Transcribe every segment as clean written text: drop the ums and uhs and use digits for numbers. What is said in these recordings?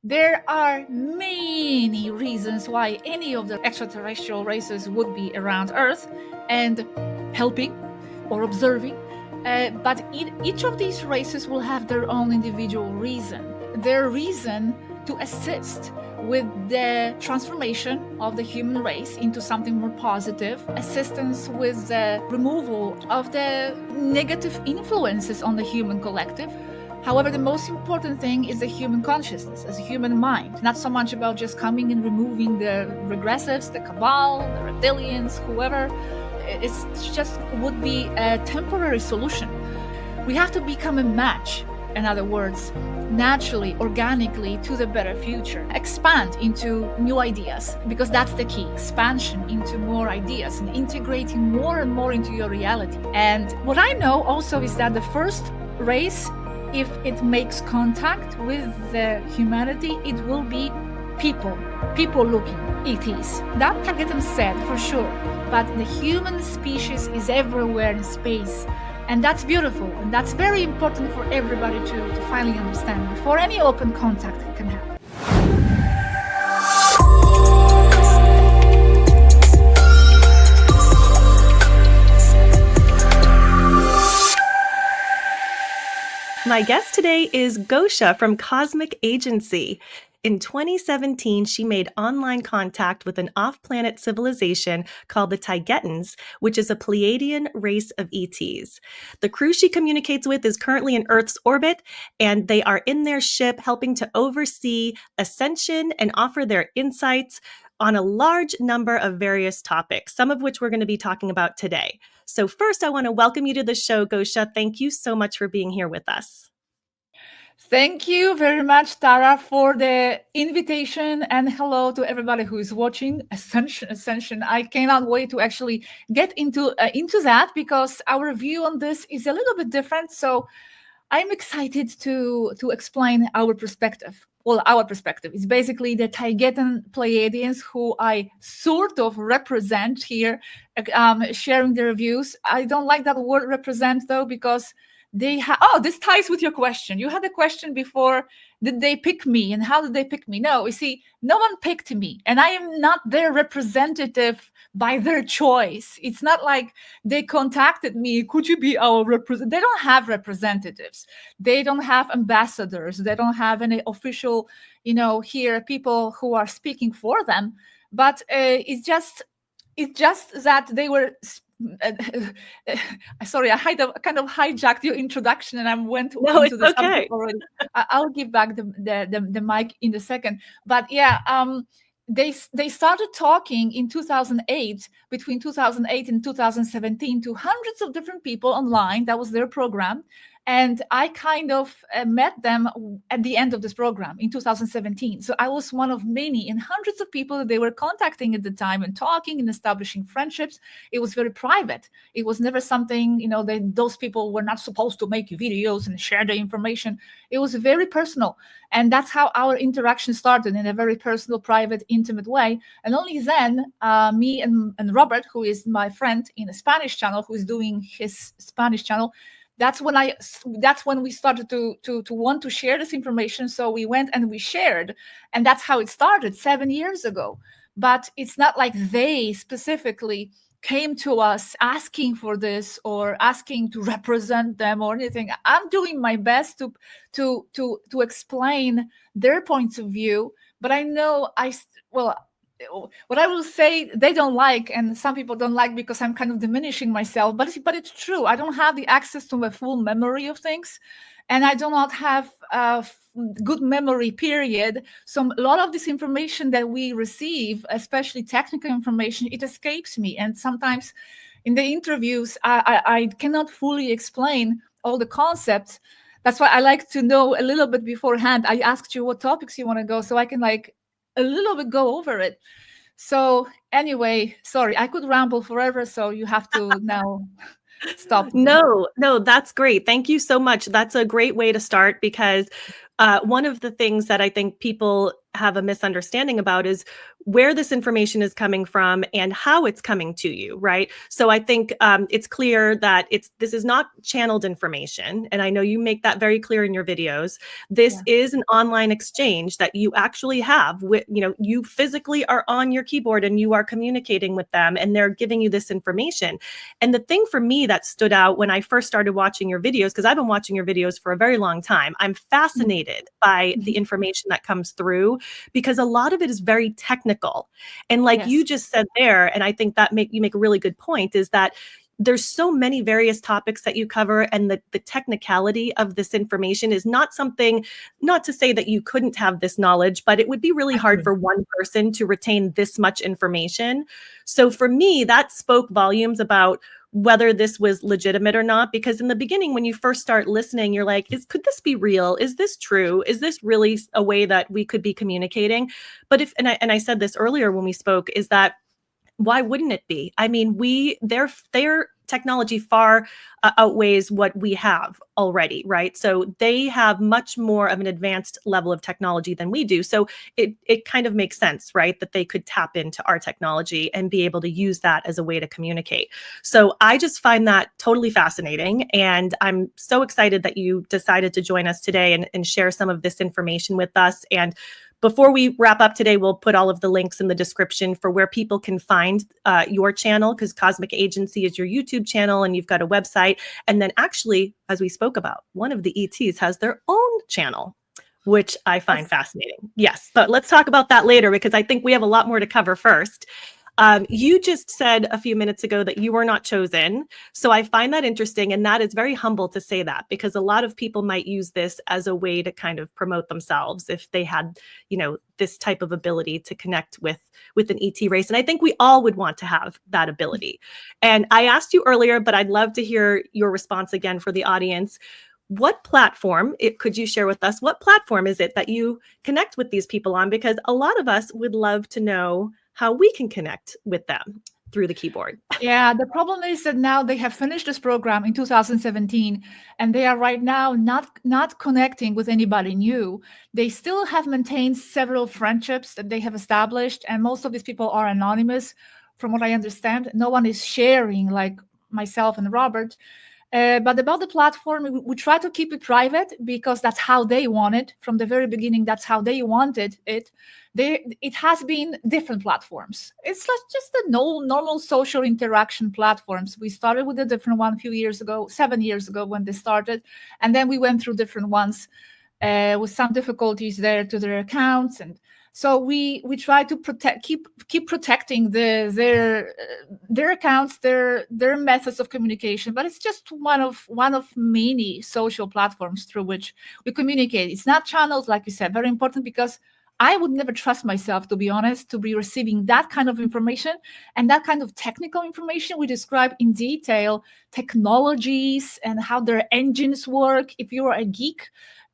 There are many reasons why any of the extraterrestrial races would be around Earth and helping or observing. But each of these races will have their own individual reason. Their reason to assist with the transformation of the human race into something more positive, assistance with the removal of the negative influences on the human collective. However, the most important thing is the human consciousness, as a human mind, not so much about just coming and removing the regressives, the cabal, the reptilians, whoever. It's just would be a temporary solution. We have to become a match, in other words, naturally, organically to the better future. Expand into new ideas, because that's the key. Expansion into more ideas and integrating more and more into your reality. And what I know also is that the first race, if it makes contact with the humanity, it will be people looking ETs. That Taygetan said for sure, but the human species is everywhere in space. And that's beautiful, and that's very important for everybody to finally understand before any open contact can happen. My guest today is Gosia from Cosmic Agency. In 2017, she made online contact with an off-planet civilization called the Taygetans, which is a Pleiadian race of ETs. The crew she communicates with is currently in Earth's orbit, and they are in their ship helping to oversee ascension and offer their insights on a large number of various topics, some of which we're going to be talking about today. So first, I want to welcome you to the show, Gosia. Thank you so much for being here with us. Thank you very much, Tara, for the invitation, and hello to everybody who is watching Ascension. I cannot wait to actually get into that, because our view on this is a little bit different. So I'm excited to explain our perspective. Well, our perspective is basically the Taygetan Pleiadians, who I sort of represent here, sharing their views. I don't like that word represent, though, because they this ties with your question. You had a question before, did they pick me and how did they pick me? No, you see, no one picked me, and I am not their representative by their choice. It's not like they contacted me, could you be our representative? They don't have representatives. They don't have ambassadors. They don't have any official, here people who are speaking for them. But it's just that they were sorry, I kind of hijacked your introduction and I went into the subject already. I'll give back the mic in a second. But yeah, they started talking in 2008, between 2008 and 2017, to hundreds of different people online. That was their program. And I kind of met them at the end of this program in 2017. So I was one of many and hundreds of people that they were contacting at the time and talking and establishing friendships. It was very private. It was never something, those people were not supposed to make videos and share the information. It was very personal. And that's how our interaction started, in a very personal, private, intimate way. And only then, me and Robert, who is my friend in the Spanish channel, who is doing his Spanish channel, that's when we started to want to share this information. So we went and we shared, and that's how it started 7 years ago. But it's not like they specifically came to us asking for this or asking to represent them or anything. I'm doing my best to explain their points of view, but I know what I will say they don't like, and some people don't like, because I'm kind of diminishing myself, but it's true. I don't have the access to a full memory of things, and I do not have a good memory, period. So a lot of this information that we receive, especially technical information, it escapes me. And sometimes in the interviews, I cannot fully explain all the concepts. That's why I like to know a little bit beforehand. I asked you what topics you want to go, so I can a little bit go over it. So anyway, sorry, I could ramble forever, so you have to now stop. No, that's great. Thank you so much. That's a great way to start, because one of the things that I think people have a misunderstanding about is where this information is coming from and how it's coming to you, right? So I think it's clear that this is not channeled information, and I know you make that very clear in your videos. This is an online exchange that you actually have with, you physically are on your keyboard and you are communicating with them, and they're giving you this information. And the thing for me that stood out when I first started watching your videos, because I've been watching your videos for a very long time, I'm fascinated by the information that comes through, because a lot of it is very technical. And like you just said there, and I think that you make a really good point, is that there's so many various topics that you cover, and the technicality of this information is not something, not to say that you couldn't have this knowledge, but it would be really hard for one person to retain this much information. So for me, that spoke volumes about whether this was legitimate or not, because in the beginning, when you first start listening, you're like, could this be real? Is this true? Is this really a way that we could be communicating? But and I said this earlier when we spoke, is that why wouldn't it be? I mean, their technology far outweighs what we have already, right? So they have much more of an advanced level of technology than we do. So it kind of makes sense, right, that they could tap into our technology and be able to use that as a way to communicate. So I just find that totally fascinating. And I'm so excited that you decided to join us today and share some of this information with us. And before we wrap up today, we'll put all of the links in the description for where people can find your channel, because Cosmic Agency is your YouTube channel and you've got a website. And then actually, as we spoke about, one of the ETs has their own channel, which I find fascinating. Yes, but let's talk about that later, because I think we have a lot more to cover first. You just said a few minutes ago that you were not chosen. So I find that interesting. And that is very humble to say that, because a lot of people might use this as a way to kind of promote themselves if they had, this type of ability to connect with an ET race. And I think we all would want to have that ability. And I asked you earlier, but I'd love to hear your response again for the audience. What platform, could you share with us, what platform is it that you connect with these people on? Because a lot of us would love to know how we can connect with them through the keyboard. Yeah, the problem is that now they have finished this program in 2017, and they are right now not connecting with anybody new. They still have maintained several friendships that they have established, and most of these people are anonymous, from what I understand. No one is sharing, like myself and Robert. But about the platform, we try to keep it private, because that's how they want it. From the very beginning, that's how they wanted it. It has been different platforms. It's like just the normal social interaction platforms. We started with a different one a few years ago, 7 years ago when they started. And then we went through different ones with some difficulties there to their accounts. And so we try to keep protecting their accounts, their methods of communication. But it's just one of many social platforms through which we communicate. It's not channels, like you said, very important, because I would never trust myself, to be honest, to be receiving that kind of information and that kind of technical information. We describe in detail technologies and how their engines work. If you're a geek,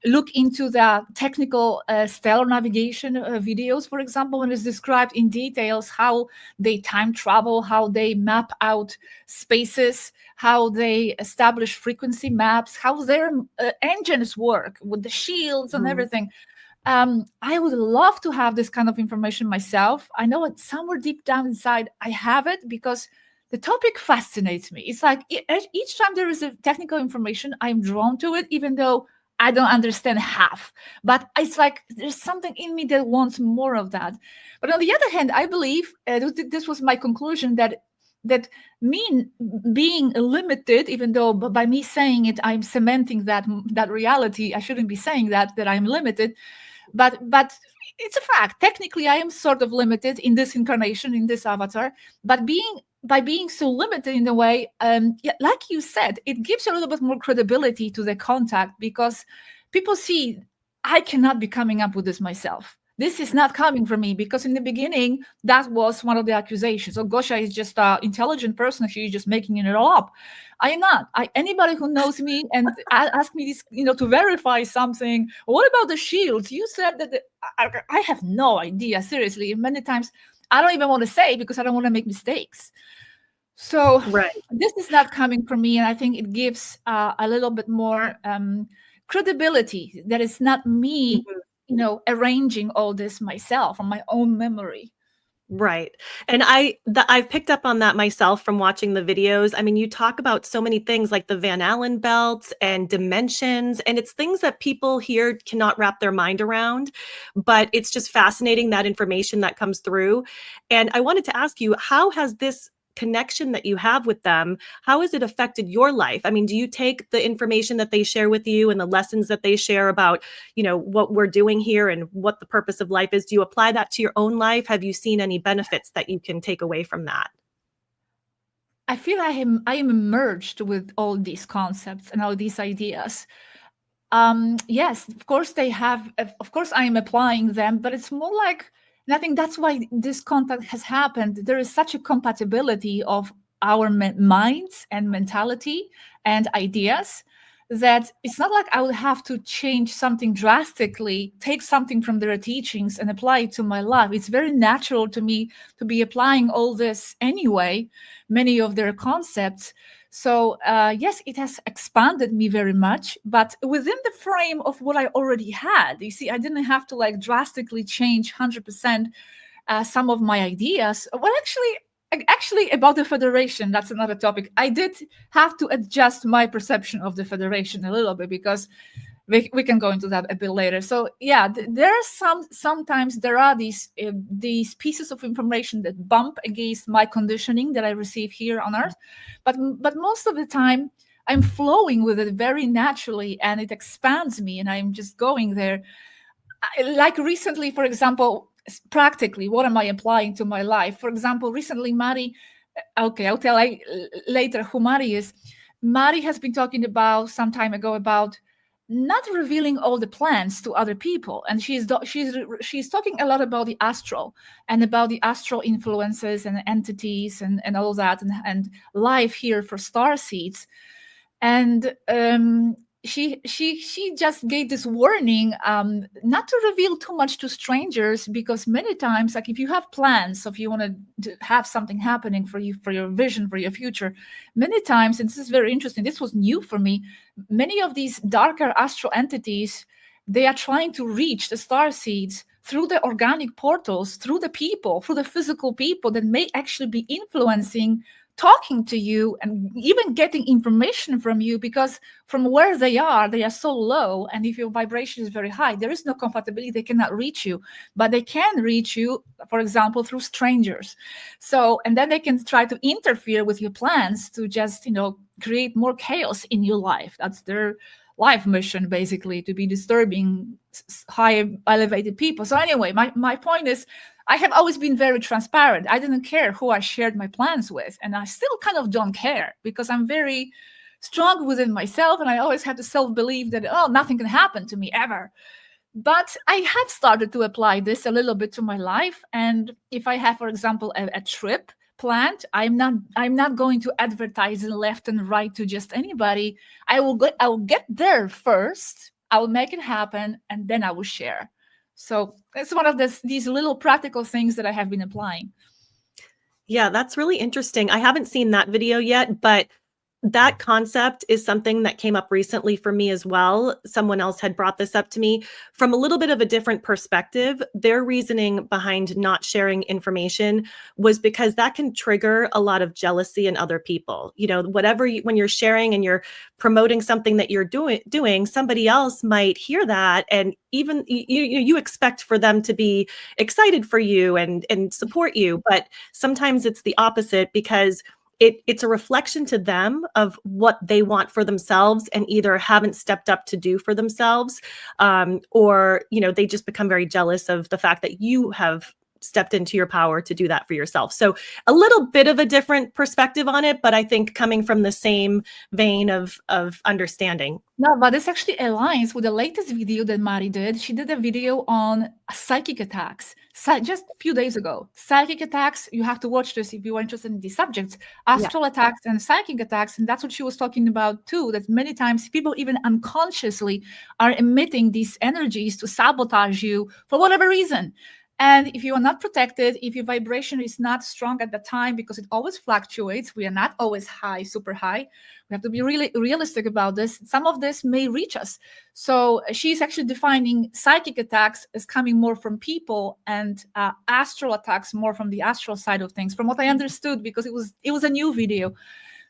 look into the technical stellar navigation videos, for example, when it's described in details how they time travel, how they map out spaces, how they establish frequency maps, how their engines work with the shields and everything. I would love to have this kind of information myself. I know it somewhere deep down inside I have it, because the topic fascinates me. It's like each time there is a technical information, I'm drawn to it, even though I don't understand half. But it's like there's something in me that wants more of that. But on the other hand, I believe, this was my conclusion, that me being limited, even though by me saying it, I'm cementing that reality. I shouldn't be saying that I'm limited. But it's a fact. Technically, I am sort of limited in this incarnation, in this avatar. But by being so limited in a way, like you said, it gives a little bit more credibility to the contact, because people see I cannot be coming up with this myself. This is not coming from me, because in the beginning, that was one of the accusations. Oh, Gosia is just an intelligent person. She's just making it all up. I am not. Anybody who knows me and ask me this, to verify something. What about the shields? You said that I have no idea. Seriously, many times I don't even want to say, because I don't want to make mistakes. So This is not coming from me, and I think it gives a little bit more credibility that it's not me arranging all this myself on my own memory. Right. And I've picked up on that myself from watching the videos. I mean, you talk about so many things like the Van Allen belts and dimensions, and it's things that people here cannot wrap their mind around, but it's just fascinating, that information that comes through. And I wanted to ask you, how has this connection that you have with them, how has it affected your life? I mean, do you take the information that they share with you and the lessons that they share about, what we're doing here and what the purpose of life is? Do you apply that to your own life? Have you seen any benefits that you can take away from that? I feel I am immersed with all these concepts and all these ideas. Yes, of course they have. Of course, I am applying them, but it's more like, and I think that's why this contact has happened. There is such a compatibility of our minds and mentality and ideas that it's not like I would have to change something drastically, take something from their teachings and apply it to my life. It's very natural to me to be applying all this anyway, many of their concepts. So yes, it has expanded me very much, but within the frame of what I already had. You see, I didn't have to like drastically change 100% some of my ideas. Well, actually about the Federation, that's another topic. I did have to adjust my perception of the Federation a little bit, because we can go into that a bit later. So yeah, there are sometimes there are these pieces of information that bump against my conditioning that I receive here on Earth, but most of the time I'm flowing with it very naturally, and it expands me, and I'm just going there. Like recently, for example, practically, what am I applying to my life? For example, recently, Mari, okay, I'll tell you later who Mari is. Mari has been talking about some time ago about not revealing all the plans to other people, and she's talking a lot about the astral and about the astral influences and entities and all that, and life here for star seeds. And she just gave this warning, not to reveal too much to strangers, because many times, like if you have plans, if you want to have something happening for you, for your vision, for your future, many times, and this is very interesting, this was new for me, many of these darker astral entities, they are trying to reach the star seeds through the organic portals, through the people, through the physical people that may actually be influencing, talking to you, and even getting information from you, because from where they are so low, and if your vibration is very high, there is no compatibility, they cannot reach you, but they can reach you, for example, through strangers. So, and then they can try to interfere with your plans to just, create more chaos in your life. That's their life mission, basically, to be disturbing high elevated people. So anyway, my point is, I have always been very transparent. I didn't care who I shared my plans with, and I still kind of don't care, because I'm very strong within myself, and I always had the self-belief that, nothing can happen to me ever. But I have started to apply this a little bit to my life, and if I have, for example, a trip planned, I'm not going to advertise left and right to just anybody. I will get there first, I will make it happen, and then I will share. So it's one of these little practical things that I have been applying. Yeah, that's really interesting. I haven't seen that video yet, but that concept is something that came up recently for me as well. Someone else had brought this up to me from a little bit of a different perspective. Their reasoning behind not sharing information was because that can trigger a lot of jealousy in other people. When you're sharing and you're promoting something that you're doing, somebody else might hear that, and even you expect for them to be excited for you and support you, but sometimes it's the opposite, because it's a reflection to them of what they want for themselves and either haven't stepped up to do for themselves, or they just become very jealous of the fact that you have stepped into your power to do that for yourself. So a little bit of a different perspective on it, but I think coming from the same vein of understanding. No, but this actually aligns with the latest video that Mari did. She did a video on psychic attacks just a few days ago. Psychic attacks, you have to watch this if you are interested in these subjects, astral attacks and psychic attacks. And that's what she was talking about too, that many times people even unconsciously are emitting these energies to sabotage you for whatever reason. And if you are not protected, if your vibration is not strong at the time, because it always fluctuates, we are not always high, super high. We have to be really realistic about this. Some of this may reach us. So she's actually defining psychic attacks as coming more from people, and astral attacks more from the astral side of things, from what I understood, because it was a new video.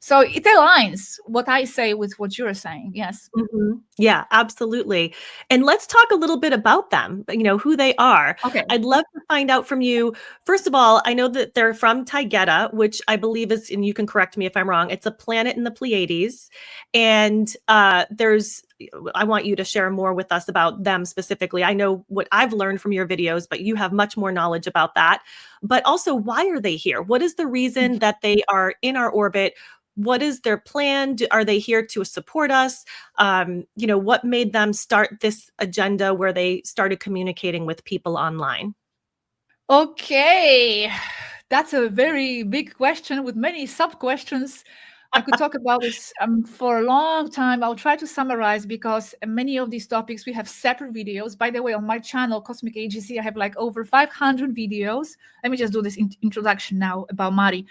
So it aligns what I say with what you're saying. Yes. Mm-hmm. Yeah, absolutely. And let's talk a little bit about them, who they are. Okay. I'd love to find out from you. First of all, I know that they're from TAYGETA, which I believe is, and you can correct me if I'm wrong, it's a planet in the Pleiades. And I want you to share more with us about them specifically. I know what I've learned from your videos, but you have much more knowledge about that. But also, why are they here? What is the reason that they are in our orbit? What is their plan? Are they here to support us? What made them start this agenda where they started communicating with people online? Okay, that's a very big question with many sub-questions. I could talk about this for a long time. I'll try to summarize, because many of these topics, we have separate videos. By the way, on my channel, Cosmic Agency, I have like over 500 videos. Let me just do this introduction now about Mari.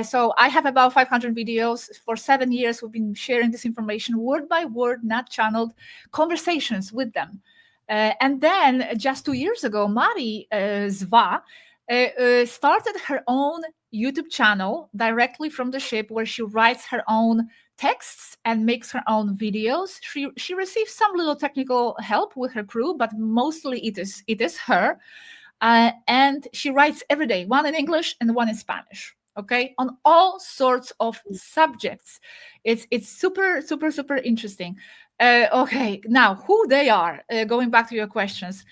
So I have about 500 videos. For 7 years, we've been sharing this information word by word, not channeled, conversations with them. And then just 2 years ago, Mari Zva started her own YouTube channel directly from the ship, where she writes her own texts and makes her own videos. She receives some little technical help with her crew, but mostly it is her. And she writes every day, one in English and one in Spanish. Okay, on all sorts of subjects. It's super, super, super interesting. Okay, now who they are, going back to your questions.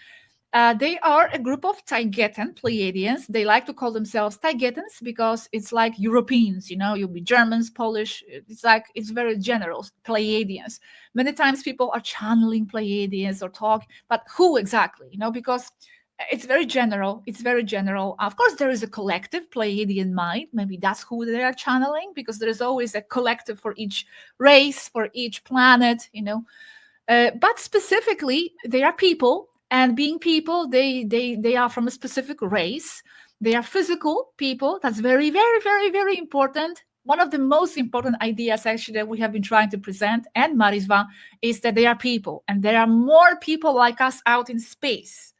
They are a group of Taygetan Pleiadians. They like to call themselves Taygetans because it's like Europeans, you'll be Germans, Polish. It's very general, Pleiadians. Many times people are channeling Pleiadians or talk, but who exactly? Because it's very general. It's very general. Of course, there is a collective Pleiadian mind. Maybe that's who they are channeling, because there is always a collective for each race, for each planet, But specifically, they are people, and being people, they are from a specific race. They are physical people. That's very, very, very, very important. One of the most important ideas, actually, that we have been trying to present, and Mari Zva, is that they are people, and there are more people like us out in space.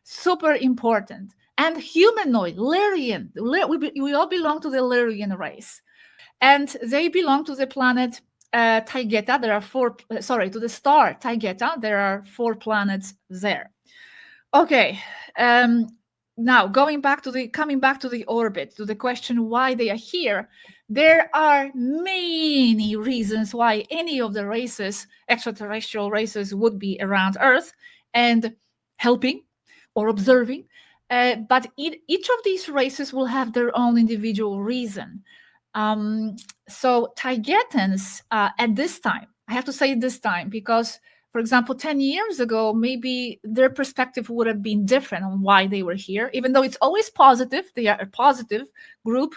Super important. And humanoid, Lyrian. We all belong to the Lyrian race. And they belong to the planet TAYGETA. There are to the star TAYGETA. There are 4 planets there. Okay. Now, coming back to the orbit, to the question why they are here, there are many reasons why any of the races, extraterrestrial races, would be around Earth and helping or observing. But each of these races will have their own individual reason. So Taygetans, at this time, I have to say this time, because, for example, 10 years ago, maybe their perspective would have been different on why they were here, even though it's always positive. They are a positive group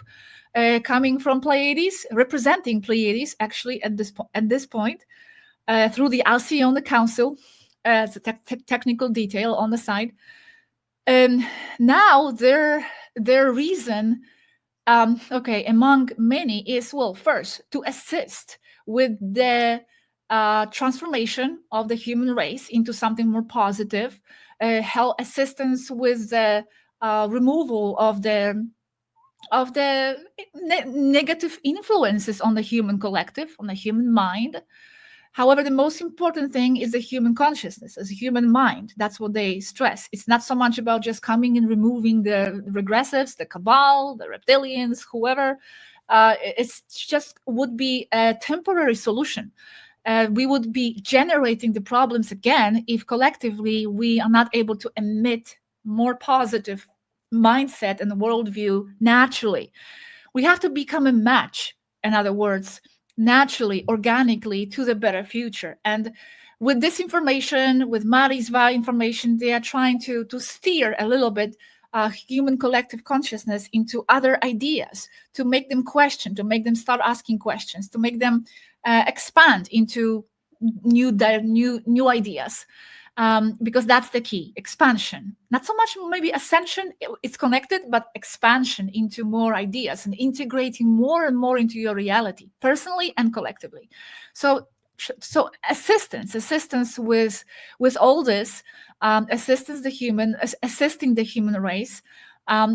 coming from Pleiades, representing Pleiades, actually, at this point, through the Alcyone Council. It's a technical detail on the side. Now their reason, among many, is, well, first, to assist with the transformation of the human race into something more positive, help assistance with the removal of the negative influences on the human collective, on the human mind. However, the most important thing is the human consciousness, as a human mind. That's what they stress. It's not so much about just coming and removing the regressives, the cabal, the reptilians, whoever. It's just would be a temporary solution. We would be generating the problems again if collectively we are not able to emit more positive mindset and worldview naturally. We have to become a match, in other words, naturally, organically, to the better future. And with this information, with Mari Zva information, they are trying to steer a little bit human collective consciousness into other ideas, to make them question, to make them start asking questions, to make them expand into new ideas. because that's the key, expansion. Not so much maybe ascension, it's connected, but expansion into more ideas and integrating more and more into your reality, personally and collectively. So assistance with all this, assisting the human race,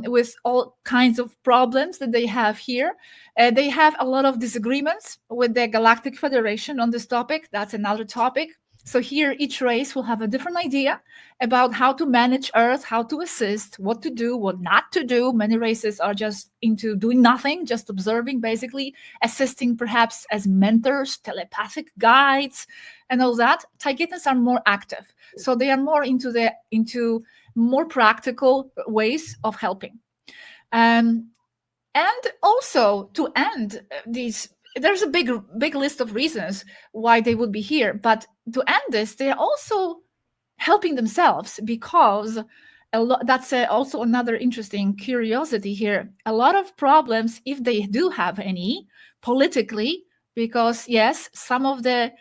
with all kinds of problems that they have here. They have a lot of disagreements with the Galactic Federation on this topic. That's another topic. So here, each race will have a different idea about how to manage Earth, how to assist, what to do, what not to do. Many races are just into doing nothing, just observing, basically, assisting perhaps as mentors, telepathic guides, and all that. Taygetans are more active. So they are more into more practical ways of helping. And also, to end these, there's a big list of reasons why they would be here, but to end this, they're also helping themselves, because that's also another interesting curiosity here. A lot of problems, if they do have any, politically, because yes, some of the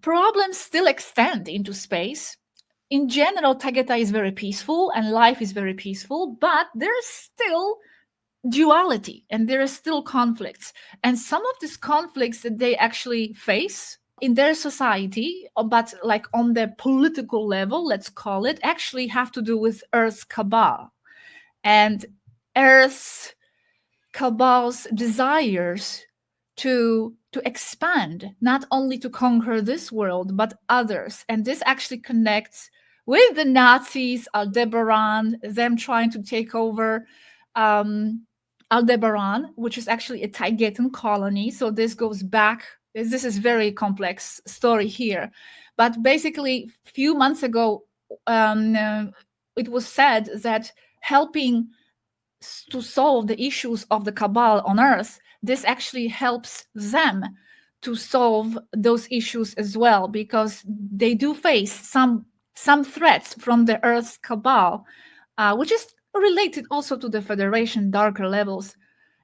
problems still extend into space. In general, Taygeta is very peaceful and life is very peaceful, but there's still duality and there are still conflicts. And some of these conflicts that they actually face in their society, but like on the political level, let's call it, actually have to do with Earth's cabal. And Earth's cabal's desires to expand, not only to conquer this world, but others. And this actually connects with the Nazis, Aldebaran, them trying to take over Aldebaran, which is actually a Taygetan colony. So this goes back, this is very complex story here. But basically, a few months ago, it was said that helping to solve the issues of the cabal on Earth, this actually helps them to solve those issues as well, because they do face some threats from the Earth's cabal, which is related also to the Federation darker levels.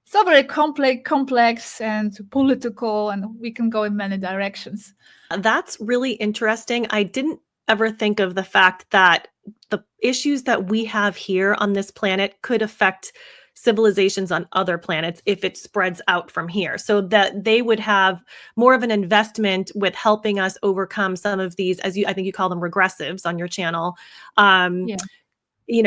It's all very complex and political, and we can go in many directions. That's really interesting. I didn't ever think of the fact that the issues that we have here on this planet could affect civilizations on other planets if it spreads out from here, so that they would have more of an investment with helping us overcome some of these, as I think you call them, regressives on your channel.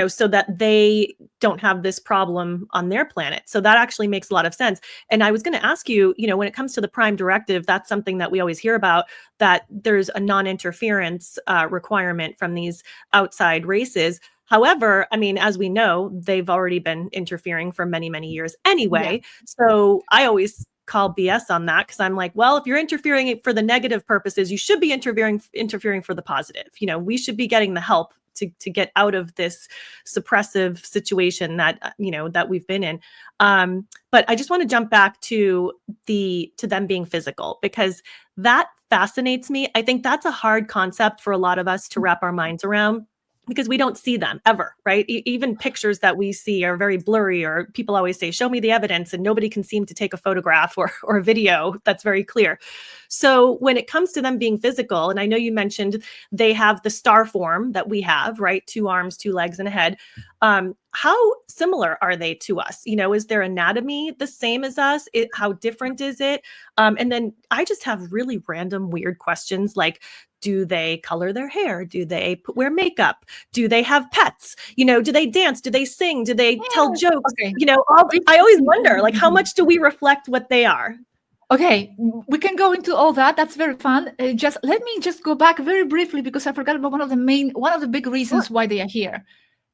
So that they don't have this problem on their planet. So that actually makes a lot of sense. And I was going to ask you, when it comes to the Prime Directive, that's something that we always hear about, that there's a non-interference requirement from these outside races. However, I mean, as we know, they've already been interfering for many, many years anyway. Yeah. So I always call BS on that, because I'm like, well, if you're interfering for the negative purposes, you should be interfering for the positive. We should be getting the help to get out of this suppressive situation that that we've been in. But I just want to jump back to them being physical, because that fascinates me. I think that's a hard concept for a lot of us to wrap our minds around, because we don't see them ever, right? Even pictures that we see are very blurry, or people always say, show me the evidence, and nobody can seem to take a photograph or a video that's very clear. So when it comes to them being physical, and I know you mentioned they have the star form that we have, right? 2 arms, 2 legs, and a head. How similar are they to us? Is their anatomy the same as us? How different is it? And then I just have really random, weird questions like, do they color their hair? Do they wear makeup? Do they have pets? Do they dance? Do they sing? Do they tell jokes? Okay. I always wonder, like, how much do we reflect what they are? Okay, we can go into all that. That's very fun. Let me go back very briefly, because I forgot about one of the big reasons why they are here.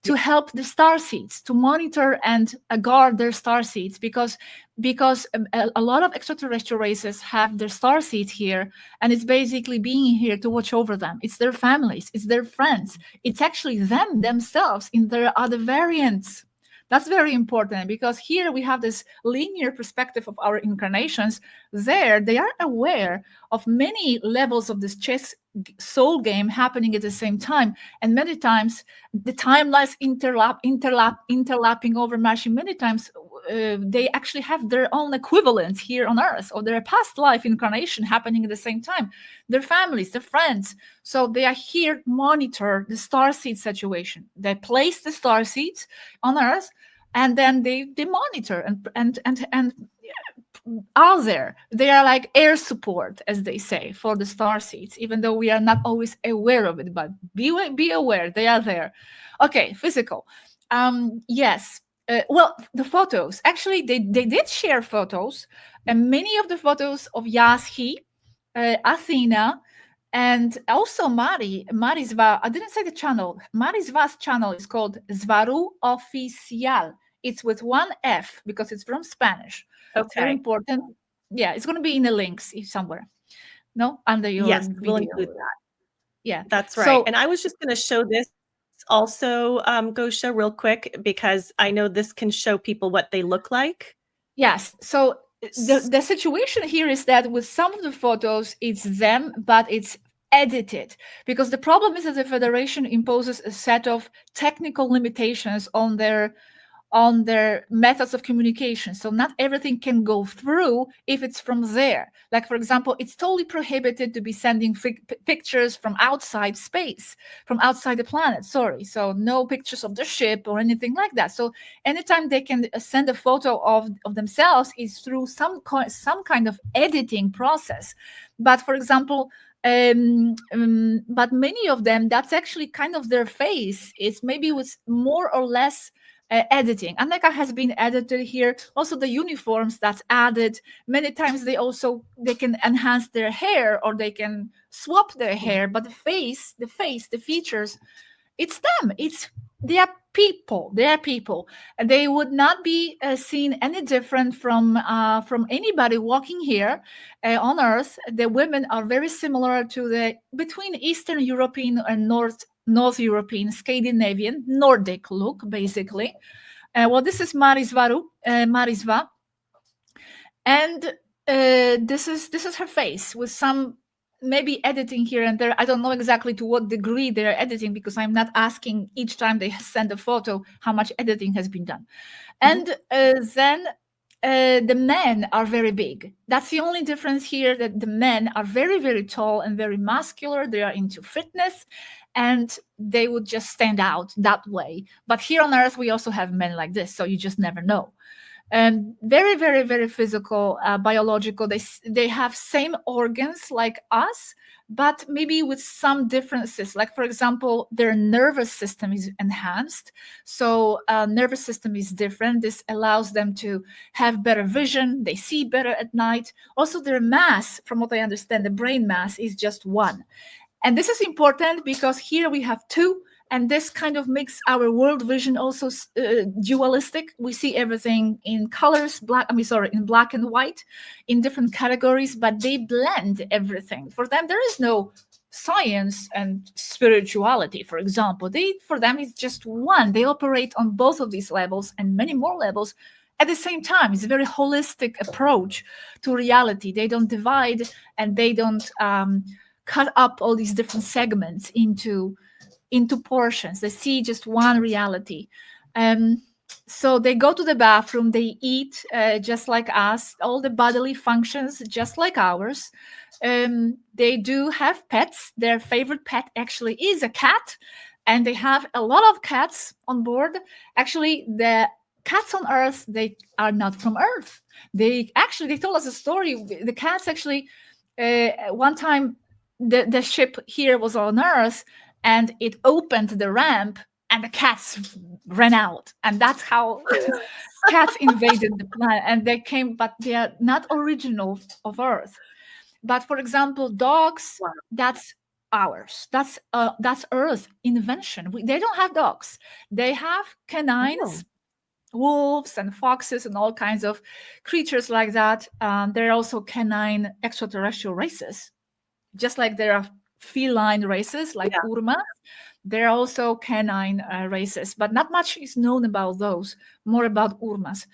To help the star seeds, to monitor and guard their star seeds, because a lot of extraterrestrial races have their star seeds here, and it's basically being here to watch over them. It's their families, it's their friends, it's actually them themselves in their other variants. That's very important, because here we have this linear perspective of our incarnations. There, they are aware of many levels of this chess soul game happening at the same time. And many times, the timelines interlapping over machine. Many times, they actually have their own equivalents here on Earth, or their past life incarnation happening at the same time. Their families, their friends. So they are here to monitor the starseed situation. They place the starseeds on Earth, and then they monitor and are there. They are like air support, as they say, for the starseeds, even though we are not always aware of it. But be aware, they are there. Okay, physical. Yes. Well, the photos. Actually, they did share photos, and many of the photos of Yashi, Athena, and also Marizva. I didn't say the channel. Marizva's channel is called Zvaru Oficial. It's with one F because it's from Spanish. Okay. It's very important. Yeah, it's going to be in the links somewhere. No, under your video. We'll include that. Yeah, that's right. So, and I was just going to show this also, Gosia, real quick, because I know this can show people what they look like. Yes. So the situation here is that with some of the photos, it's them, but it's edited, because the problem is that the Federation imposes a set of technical limitations on their methods of communication. So not everything can go through if it's from there. Like, for example, it's totally prohibited to be sending pictures from outside space, from outside the planet, sorry. So no pictures of the ship or anything like that. So anytime they can send a photo of themselves is through some kind of editing process. But for example, but many of them, that's actually kind of their face. It's maybe with more or less editing. Aneka has been edited here. Also the uniforms that's added. Many times they can enhance their hair, or they can swap their hair, but the features, it's them. They are people. And they would not be seen any different from anybody walking here on Earth. The women are very similar to between Eastern European and North European, Scandinavian, Nordic look, basically. Well, this is Marizva, and this is her face with some maybe editing here and there. I don't know exactly to what degree they're editing, because I'm not asking each time they send a photo how much editing has been done. And then the men are very big. That's the only difference here, that the men are very, very tall and very muscular. They are into fitness, and they would just stand out that way. But here on Earth, we also have men like this, so you just never know. Very, very, very physical, biological. They have same organs like us, but maybe with some differences. Like, for example, their nervous system is enhanced. So nervous system is different. This allows them to have better vision. They see better at night. Also, their mass, from what I understand, the brain mass is just 1. And this is important because here we have 2. And this kind of makes our world vision also dualistic. We see everything in colors, in black and white, in different categories, but they blend everything. For them, there is no science and spirituality, for example. For them, it's just one. They operate on both of these levels and many more levels at the same time. It's a very holistic approach to reality. They don't divide, and they don't cut up all these different segments into portions. They see just one reality. So they go to the bathroom, they eat just like us, all the bodily functions just like ours. They do have pets. Their favorite pet actually is a cat, and they have a lot of cats on board. Actually, the cats on Earth, they are not from Earth. They told us a story. The cats actually, one time the ship here was on Earth, and it opened the ramp, and the cats ran out. And that's how cats invaded the planet. And they came, but they are not original of Earth. But for example, dogs, that's ours. That's Earth invention. They don't have dogs. They have canines, wolves and foxes and all kinds of creatures like that. There are also canine extraterrestrial races, just like there are feline races like Urma. There are also canine races, but not much is known about those, more about Urmas.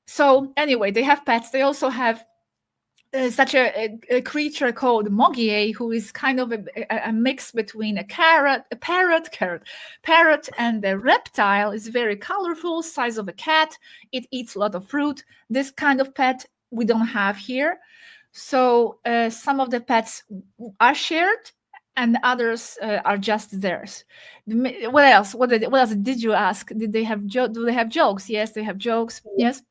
So anyway, they have pets. They also have such a creature called Mogier, who is kind of a mix between a parrot, and a reptile. Is very colorful, size of a cat. It eats a lot of fruit. This kind of pet we don't have here. So some of the pets are shared, and others are just theirs. What else? What else did you ask? Did they have do they have jokes? Yes, they have jokes. Yes.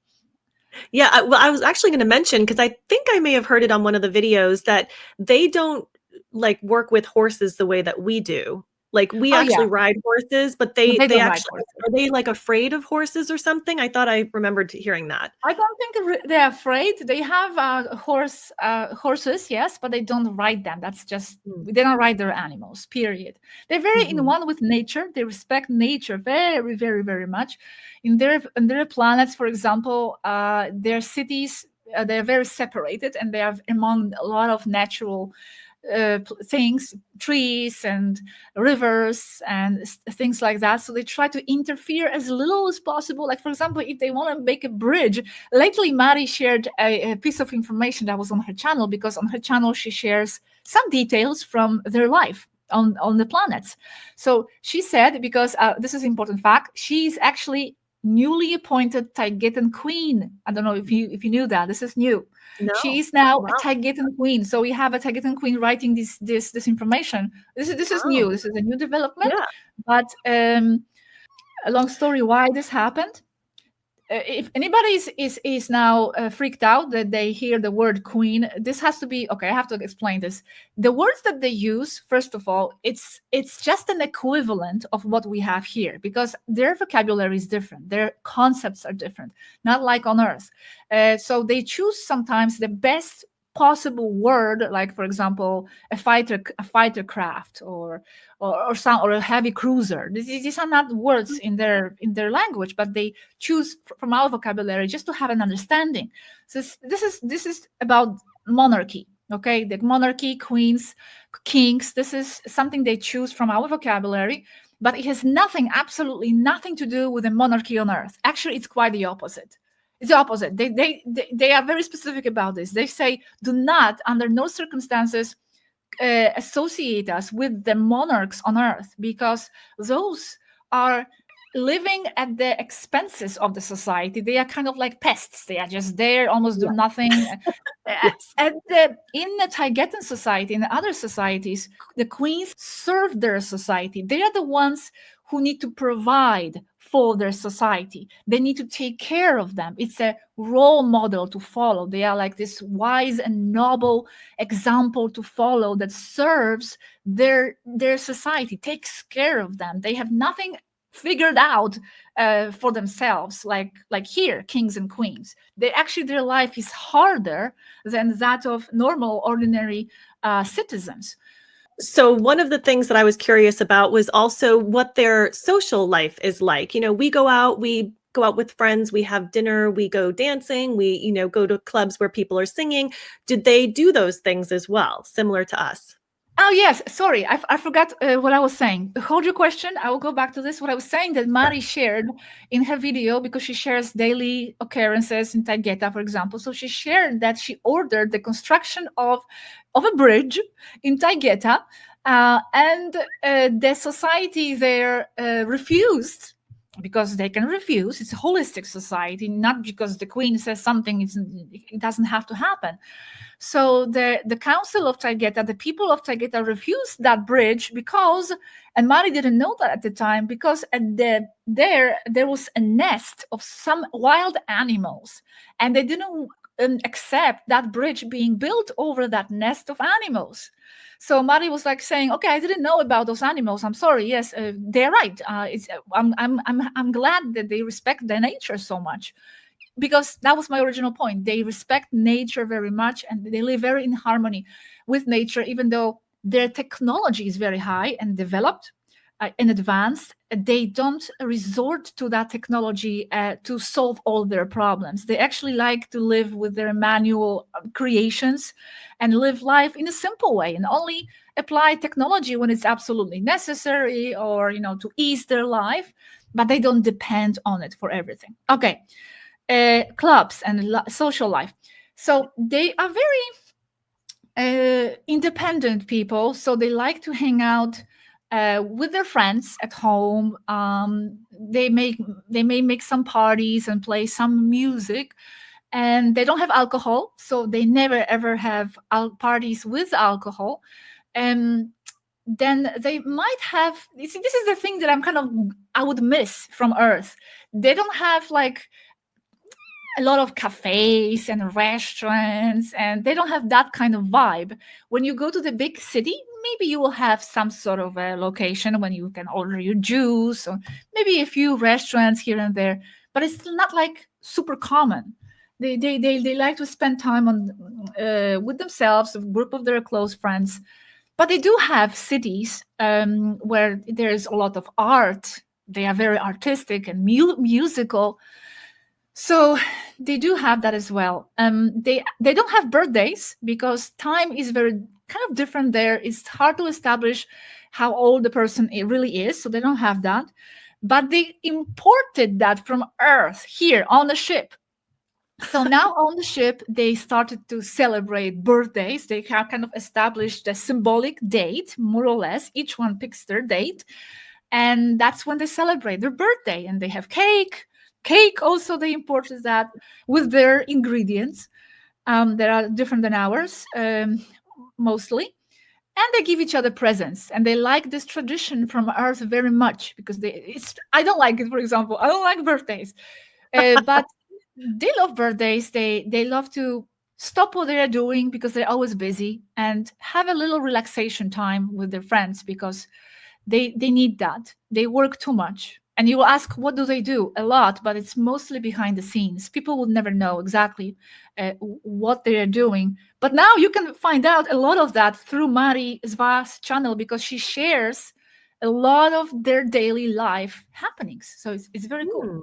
Yeah, I was actually going to mention, because I think I may have heard it on one of the videos, that they don't like work with horses the way that we do. Like we actually ride horses, but they actually are they like afraid of horses or something? I thought I remembered hearing that. I don't think they're afraid. They have horses, yes, but they don't ride them. That's just they don't ride their animals. Period. They're very in one with nature. They respect nature very, very, very much. In their planets, for example, their cities they're very separated, and they are among a lot of natural things, trees and rivers and things like that. So they try to interfere as little as possible. Like, for example, if they want to make a bridge, lately Mari shared a piece of information that was on her channel, because on her channel she shares some details from their life on the planets. So she said, because this is an important fact, she's actually newly appointed Taygetan queen. I don't know if you knew that. This is new. No. She is now a Taygetan queen. So we have a Taygetan queen writing this information. This is new. This is a new development. Yeah. But a long story why this happened. If anybody is now freaked out that they hear the word queen, this has to be okay. I have to explain this. The words that they use, first of all, it's just an equivalent of what we have here, because their vocabulary is different. Their concepts are different, not like on Earth. So they choose sometimes the best possible word, like for example, a fighter craft or a heavy cruiser. These are not words in their language, but they choose from our vocabulary just to have an understanding. So this is about monarchy. Okay, the monarchy, queens, kings. This is something they choose from our vocabulary, but it has nothing, absolutely nothing to do with the monarchy on Earth. Actually, it's quite the opposite. It's the opposite. They are very specific about this. They say, do not, under no circumstances, associate us with the monarchs on Earth, because those are living at the expenses of the society. They are kind of like pests. They are just there, almost do nothing. Yes. In the Taygetan society, in other societies, the queens serve their society. They are the ones who need to provide for their society. They need to take care of them. It's a role model to follow. They are like this wise and noble example to follow that serves their society, takes care of them. They have nothing figured out for themselves, like here, kings and queens. Their life is harder than that of normal, ordinary citizens. So one of the things that I was curious about was also what their social life is like. You know, we go out with friends, we have dinner, we go dancing, we, go to clubs where people are singing. Did they do those things as well, similar to us? Oh, yes. Sorry, I forgot what I was saying. Hold your question. I will go back to this. What I was saying that Mari shared in her video, because she shares daily occurrences in TAYGETA, for example. So she shared that she ordered the construction of a bridge in TAYGETA, and the society there refused, because they can refuse. It's a holistic society, not because the queen says something, it doesn't have to happen. So the council of TAYGETA, the people of TAYGETA, refused that bridge because, and Mari didn't know that at the time, because there was a nest of some wild animals, and they didn't accept that bridge being built over that nest of animals. So Mari was like saying, "Okay, I didn't know about those animals. I'm sorry. Yes, they're right. I'm glad that they respect their nature so much." Because that was my original point. They respect nature very much, and they live very in harmony with nature, even though their technology is very high and developed and advanced. They don't resort to that technology to solve all their problems. They actually like to live with their manual creations and live life in a simple way, and only apply technology when it's absolutely necessary, or to ease their life, but they don't depend on it for everything. Okay. Clubs and social life. So they are very independent people. So they like to hang out with their friends at home. They may make some parties and play some music, and they don't have alcohol, so they never ever have parties with alcohol. And then they might have, you see, this is the thing that I would miss from Earth. They don't have like a lot of cafes and restaurants, and they don't have that kind of vibe. When you go to the big city, maybe you will have some sort of a location when you can order your juice, or maybe a few restaurants here and there, but it's not like super common. They like to spend time with themselves, a group of their close friends. But they do have cities where there's a lot of art. They are very artistic and musical. So they do have that as well. They don't have birthdays because time is very kind of different there. It's hard to establish how old the person really is, so they don't have that. But they imported that from Earth here on the ship. So now on the ship, they started to celebrate birthdays. They have kind of established a symbolic date, more or less. Each one picks their date. And that's when they celebrate their birthday. And they have cake. Cake also, they imported that with their ingredients that are different than ours, mostly. And they give each other presents. And they like this tradition from Earth very much because I don't like it, for example. I don't like birthdays. But they love birthdays. They love to stop what they're doing because they're always busy and have a little relaxation time with their friends because they need that. They work too much. And you will ask, what do they do? A lot, but it's mostly behind the scenes. People will never know exactly what they are doing. But now you can find out a lot of that through Mari Zva's channel because she shares a lot of their daily life happenings. So it's very cool.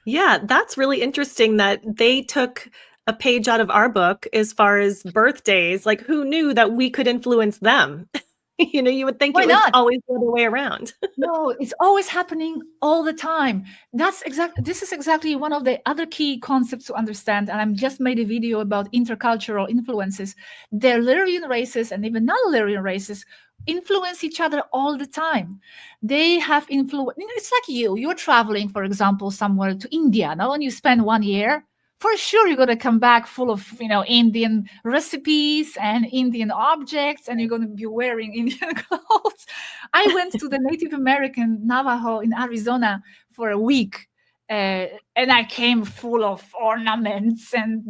Yeah, that's really interesting that they took a page out of our book as far as birthdays. Like, who knew that we could influence them? You would think it was always the other way around. No, it's always happening all the time. This is exactly one of the other key concepts to understand. And I've just made a video about intercultural influences. The Illyrian races and even non-Illyrian races influence each other all the time. They have influence. It's like you're traveling, for example, somewhere to India. Now, when you spend 1 year, for sure you're going to come back full of Indian recipes and Indian objects, and you're going to be wearing Indian clothes. I went to the Native American Navajo in Arizona for a week, and I came full of ornaments and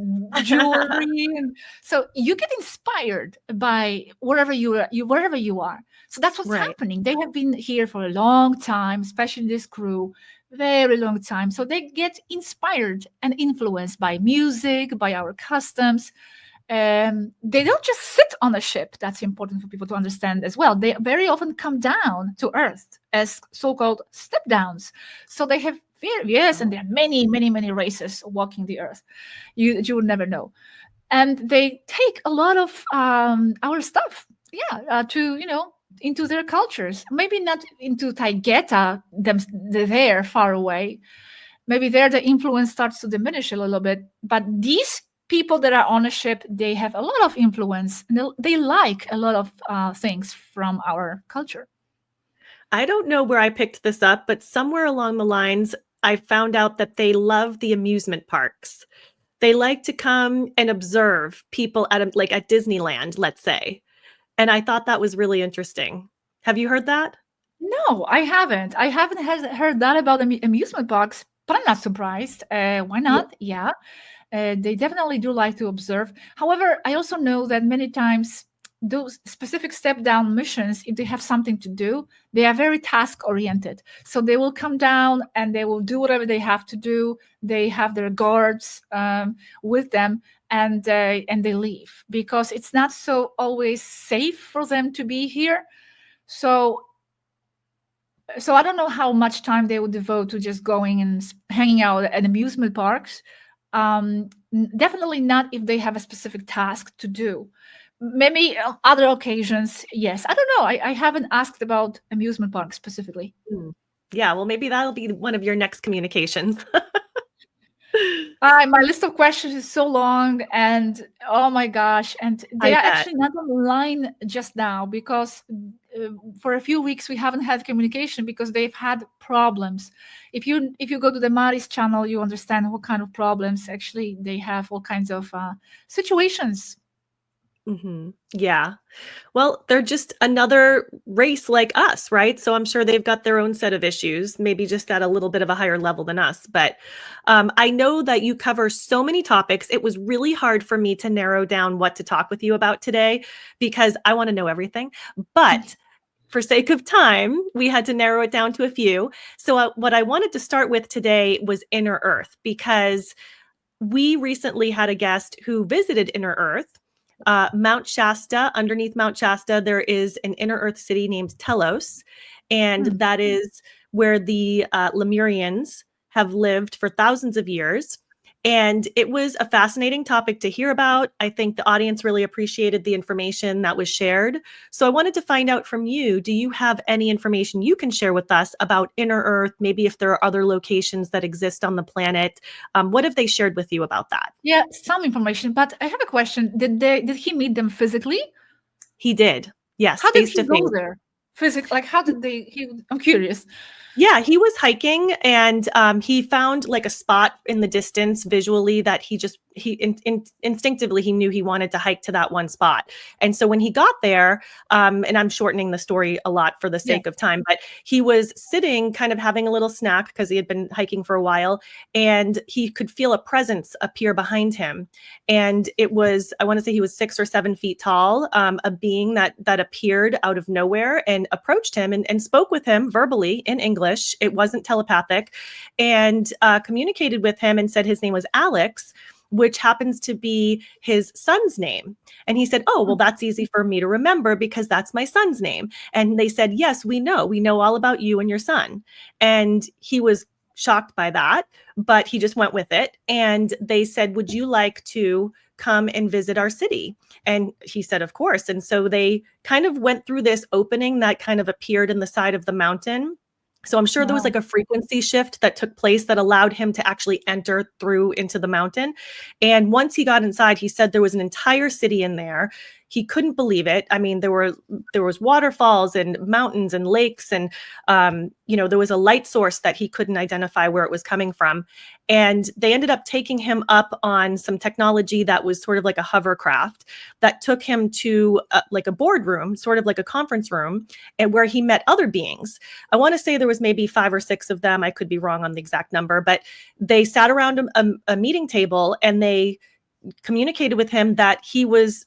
jewelry. And so you get inspired by wherever you are. So that's what's happening. They have been here for a long time, especially this crew. Very long time. So they get inspired and influenced by music, by our customs. They don't just sit on a ship. That's important for people to understand as well. They very often come down to Earth as so-called step downs. So they have and there are many, many, many races walking the Earth. You would never know. And they take a lot of our stuff, to into their cultures. Maybe not into TAYGETA, they're far away. Maybe there the influence starts to diminish a little bit. But these people that are on a ship, they have a lot of influence. And they like a lot of things from our culture. I don't know where I picked this up, but somewhere along the lines, I found out that they love the amusement parks. They like to come and observe people at Disneyland, let's say. And I thought that was really interesting. Have you heard that? No, I haven't. I haven't heard that about amusement parks, but I'm not surprised. Why not? Yeah. They definitely do like to observe. However, I also know that many times those specific step down missions, if they have something to do, they are very task oriented. So they will come down and they will do whatever they have to do. They have their guards with them, and they leave because it's not so always safe for them to be here. So I don't know how much time they would devote to just going and hanging out at amusement parks. Definitely not if they have a specific task to do. Maybe other occasions, yes. I don't know. I haven't asked about amusement parks specifically. Yeah, well, maybe that'll be one of your next communications. My list of questions is so long, and oh my gosh, and they are actually not online just now because for a few weeks we haven't had communication because they've had problems. If you go to the Mari's channel, you understand what kind of problems actually they have, all kinds of situations. Yeah. Well, they're just another race like us, right? So I'm sure they've got their own set of issues, maybe just at a little bit of a higher level than us. But I know that you cover so many topics. It was really hard for me to narrow down what to talk with you about today because I want to know everything. But for sake of time, we had to narrow it down to a few. So what I wanted to start with today was Inner Earth, because we recently had a guest who visited Inner Earth. Mount Shasta, underneath Mount Shasta, there is an inner earth city named Telos. And that is where the Lemurians have lived for thousands of years. And it was a fascinating topic to hear about. I think the audience really appreciated the information that was shared. So I wanted to find out from you, do you have any information you can share with us about Inner Earth? Maybe if there are other locations that exist on the planet. What have they shared with you about that? Yeah, some information, but I have a question. Did he meet them physically? He did. Yes. How did he Face-to-face. go there? Like how did I'm curious. Yeah, he was hiking and he found like a spot in the distance visually that instinctively he knew he wanted to hike to that one spot. And so when he got there, and I'm shortening the story a lot for the sake of time, but he was sitting kind of having a little snack because he had been hiking for a while, and he could feel a presence appear behind him. And it was, I want to say he was 6 or 7 feet tall, a being that appeared out of nowhere and approached him and spoke with him verbally in English. It wasn't telepathic, and communicated with him and said his name was Alex, which happens to be his son's name. And he said, oh, well, that's easy for me to remember because that's my son's name. And they said, yes, we know all about you and your son. And he was shocked by that, but he just went with it. And they said, would you like to come and visit our city? And he said, of course. And so they kind of went through this opening that kind of appeared in the side of the mountain. So I'm sure there was like a frequency shift that took place that allowed him to actually enter through into the mountain. And once he got inside, he said there was an entire city in there. He couldn't believe it. I mean, there was waterfalls and mountains and lakes, and there was a light source that he couldn't identify where it was coming from. And they ended up taking him up on some technology that was sort of like a hovercraft that took him to like a boardroom, sort of like a conference room, and where he met other beings. I want to say there was maybe 5 or 6 of them. I could be wrong on the exact number, but they sat around a meeting table and they communicated with him that he was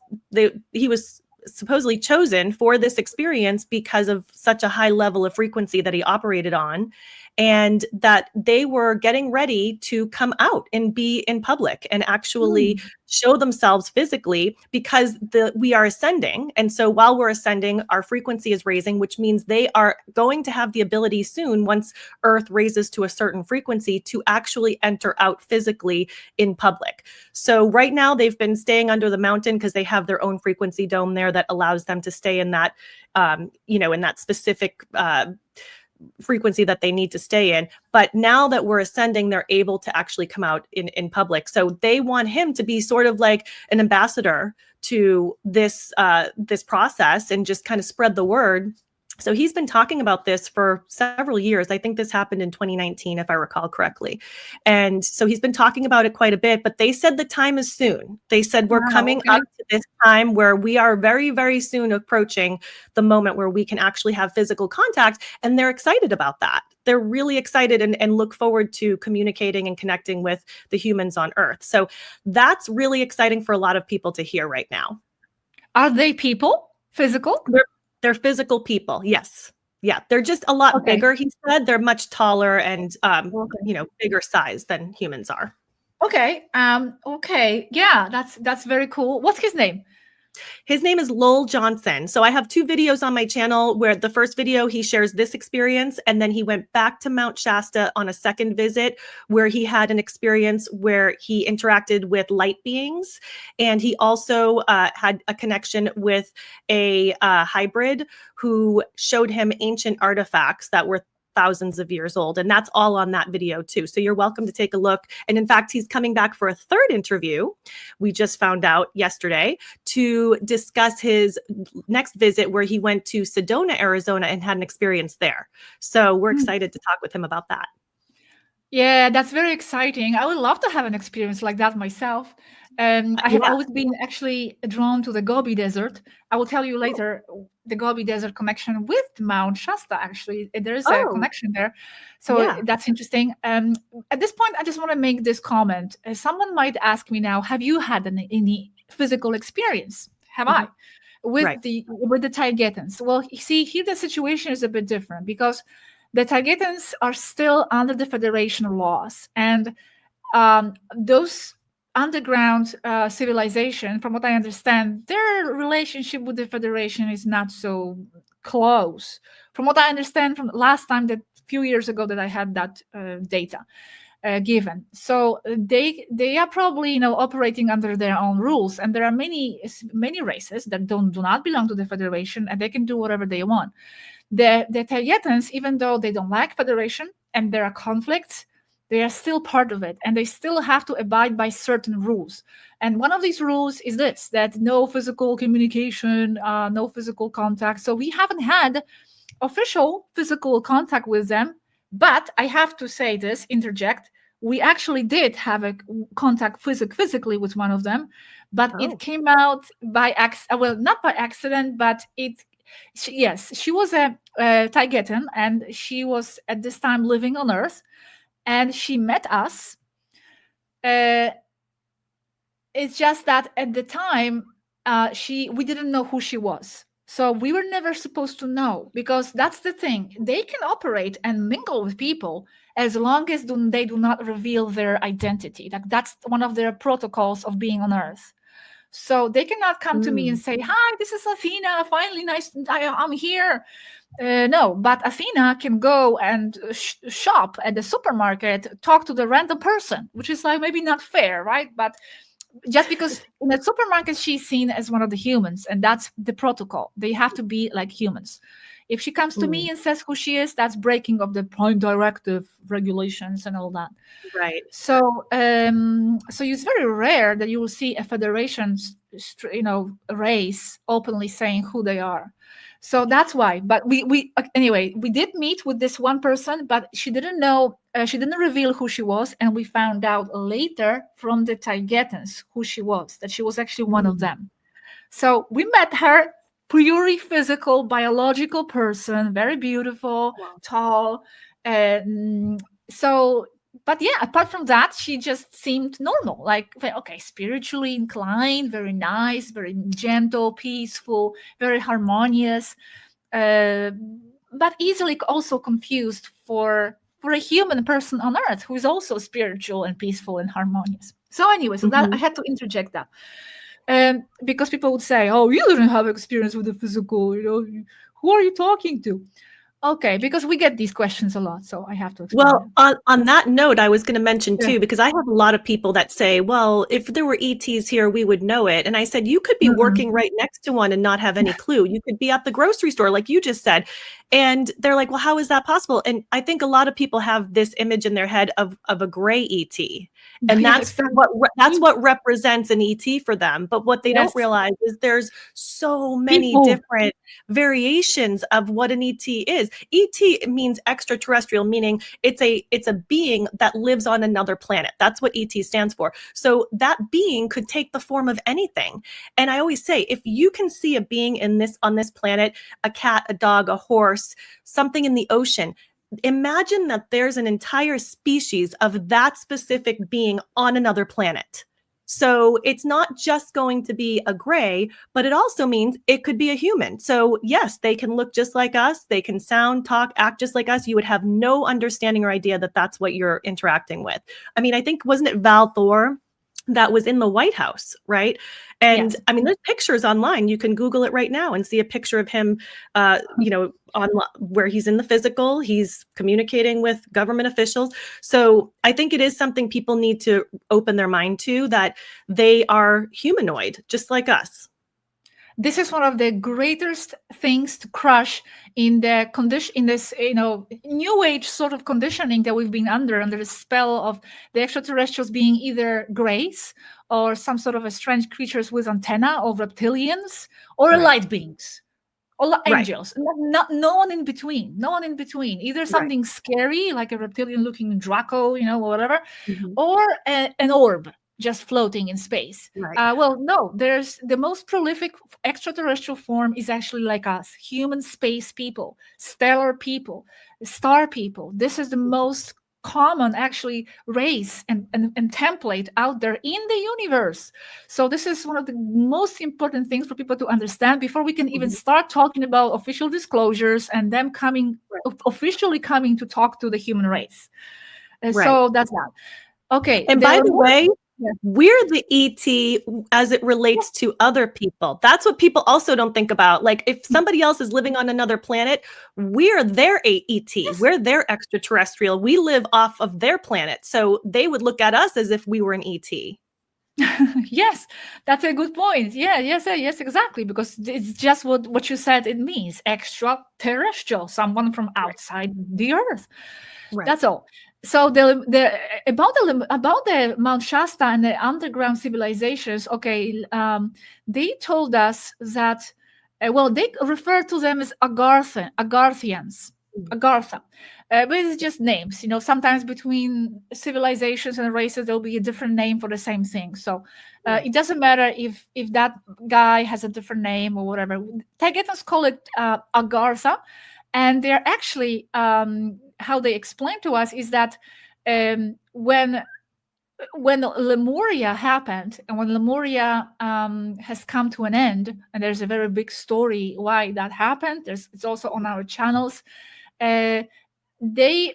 supposedly chosen for this experience because of such a high level of frequency that he operated on, and that they were getting ready to come out and be in public and actually show themselves physically because we are ascending. And so while we're ascending, our frequency is raising, which means they are going to have the ability soon, once Earth raises to a certain frequency, to actually enter out physically in public. So right now they've been staying under the mountain because they have their own frequency dome there that allows them to stay in that, in that specific frequency that they need to stay in. But now that we're ascending, they're able to actually come out in public. So they want him to be sort of like an ambassador to this process and just kind of spread the word. So he's been talking about this for several years. I think this happened in 2019, if I recall correctly. And so he's been talking about it quite a bit, but they said the time is soon. They said we're coming up to this time where we are very, very soon approaching the moment where we can actually have physical contact. And they're excited about that. They're really excited and look forward to communicating and connecting with the humans on Earth. So that's really exciting for a lot of people to hear right now. Are they people? Physical? They're physical people. Yes. Yeah. They're just a lot bigger. He said they're much taller and, bigger size than humans are. Okay. Okay. Yeah, that's very cool. What's his name? His name is Lowell Johnson. So I have 2 videos on my channel where the first video, he shares this experience. And then he went back to Mount Shasta on a second visit where he had an experience where he interacted with light beings. And he also had a connection with a hybrid who showed him ancient artifacts that were thousands of years old. And that's all on that video too. So you're welcome to take a look. And in fact, he's coming back for a third interview. We just found out yesterday to discuss his next visit where he went to Sedona, Arizona and had an experience there. So we're excited to talk with him about that. Yeah, that's very exciting. I would love to have an experience like that myself. I have always been actually drawn to the Gobi Desert. I will tell you later the Gobi Desert connection with Mount Shasta, actually. There is a connection there. So that's interesting. At this point, I just want to make this comment. Someone might ask me now, have you had any physical experience? Have I? With the Taygetans? Well, you see, here the situation is a bit different because the Taygetans are still under the Federation laws, and those underground civilization, from what I understand, their relationship with the Federation is not so close. From what I understand from last time, that few years ago that I had that data given, so they are probably operating under their own rules, and there are many races that do not belong to the Federation, and they can do whatever they want. The Taygetans, even though they don't like Federation and there are conflicts, they are still part of it, and they still have to abide by certain rules. And one of these rules is this, that no physical communication, no physical contact. So we haven't had official physical contact with them, but I have to say this, interject, we actually did have a contact physically with one of them, but it came out by accident. Well, not by accident, but she was a Taygetan, and she was at this time living on Earth, and she met us. It's just that at the time, we didn't know who she was. So we were never supposed to know, because that's the thing. They can operate and mingle with people as long as they do not reveal their identity. That's one of their protocols of being on Earth. So they cannot come to me and say, hi, this is Athena. Finally, nice. I'm here. No, but Athena can go and shop at the supermarket, talk to the random person, which is like maybe not fair, right? But just because in the supermarket, she's seen as one of the humans, and that's the protocol. They have to be like humans. If she comes to me and says who she is, that's breaking of the Prime Directive regulations and all that. Right. So, so it's very rare that you will see a Federation, race openly saying who they are. So that's why. But anyway, we did meet with this one person, but she didn't know. She didn't reveal who she was, and we found out later from the Taygetans who she was. That she was actually one of them. So we met her. Purely physical, biological person, very beautiful, tall. But yeah, apart from that, she just seemed normal, like, okay, spiritually inclined, very nice, very gentle, peaceful, very harmonious, but easily also confused for a human person on Earth who is also spiritual and peaceful and harmonious. So anyway, that I had to interject that. Because people would say, oh, you didn't have experience with the physical, who are you talking to? Okay, because we get these questions a lot, so I have to explain. Well, on that note, I was going to mention too, because I have a lot of people that say, well, if there were ETs here, we would know it. And I said, you could be working right next to one and not have any clue. You could be at the grocery store, like you just said. And they're like, well, how is that possible? And I think a lot of people have this image in their head of a gray ET. And that's what represents an ET for them. But what they don't realize is there's so many different variations of what an ET is. ET means extraterrestrial, meaning it's a being that lives on another planet. That's what ET stands for. So that being could take the form of anything. And I always say, if you can see a being on this planet, a cat, a dog, a horse, something in the ocean, imagine that there's an entire species of that specific being on another planet. So it's not just going to be a gray, but it also means it could be a human. So yes, they can look just like us. They can sound, talk, act just like us. You would have no understanding or idea that that's what you're interacting with. I mean, I think, wasn't it Val Thor that was in the White House, right? And I mean, there's pictures online. You can Google it right now and see a picture of him, on where he's in the physical, he's communicating with government officials. So I think it is something people need to open their mind to, that they are humanoid, just like us. this is one of the greatest things to crush in the condition, in this, new age sort of conditioning that we've been under the spell of the extraterrestrials being either grays or some sort of a strange creatures with antenna, or reptilians, or light beings, or angels. No one in between. No one in between. Either something scary like a reptilian looking Draco, or whatever, or an orb just floating in space. Well, no, there's the most prolific extraterrestrial form is actually like us, human space people, stellar people, star people. This is the most common actually race and template out there in the universe. So this is one of the most important things for people to understand before we can even start talking about official disclosures and them officially coming to talk to the human race. So that's that. Okay. And by the way, we're the ET as it relates to other people. That's what people also don't think about. Like, if somebody else is living on another planet, we're their ET. We're their extraterrestrial. We live off of their planet. So they would look at us as if we were an ET. Yes, that's a good point. Yes, exactly. Because it's just what you said it means. Extraterrestrial, someone from outside the Earth. That's all. So about the Mount Shasta and the underground civilizations, they told us that, they refer to them as Agarthians, Agartha. But it's just names, sometimes between civilizations and races, there'll be a different name for the same thing. So it doesn't matter if that guy has a different name or whatever. Taygetans call it Agartha. And they're actually, how they explain to us is that when Lemuria happened, and when Lemuria has come to an end, and there's a very big story why that happened. It's also on our channels. They had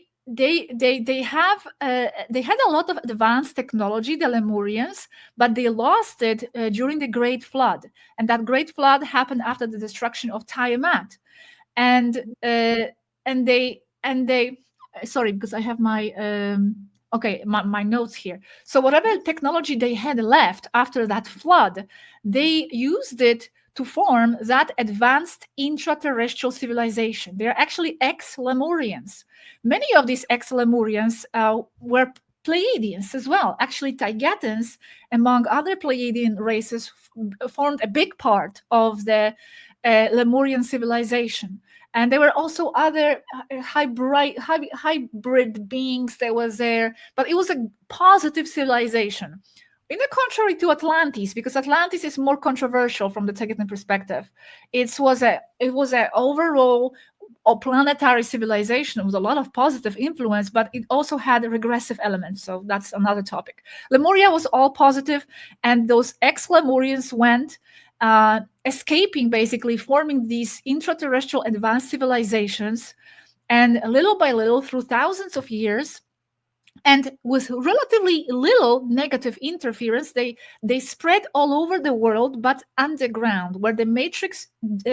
a lot of advanced technology, the Lemurians, but they lost it during the Great Flood, and that Great Flood happened after the destruction of Tiamat. And they sorry, because I have my my notes here. So whatever technology they had left after that flood, they used it to form that advanced intraterrestrial civilization. They're actually ex-Lemurians. Many of these ex-Lemurians were Pleiadians as well. Actually, Taygetans, among other Pleiadian races, formed a big part of the Lemurian civilization. And there were also other hybrid beings that was there, but it was a positive civilization. In the contrary to Atlantis, because Atlantis is more controversial from the Taygetan perspective. It was a overall planetary civilization with a lot of positive influence, but it also had regressive elements. So that's another topic. Lemuria was all positive, and those ex-Lemurians went escaping, basically forming these intraterrestrial advanced civilizations, and little by little, through thousands of years, and with relatively little negative interference, they spread all over the world, but underground, where the matrix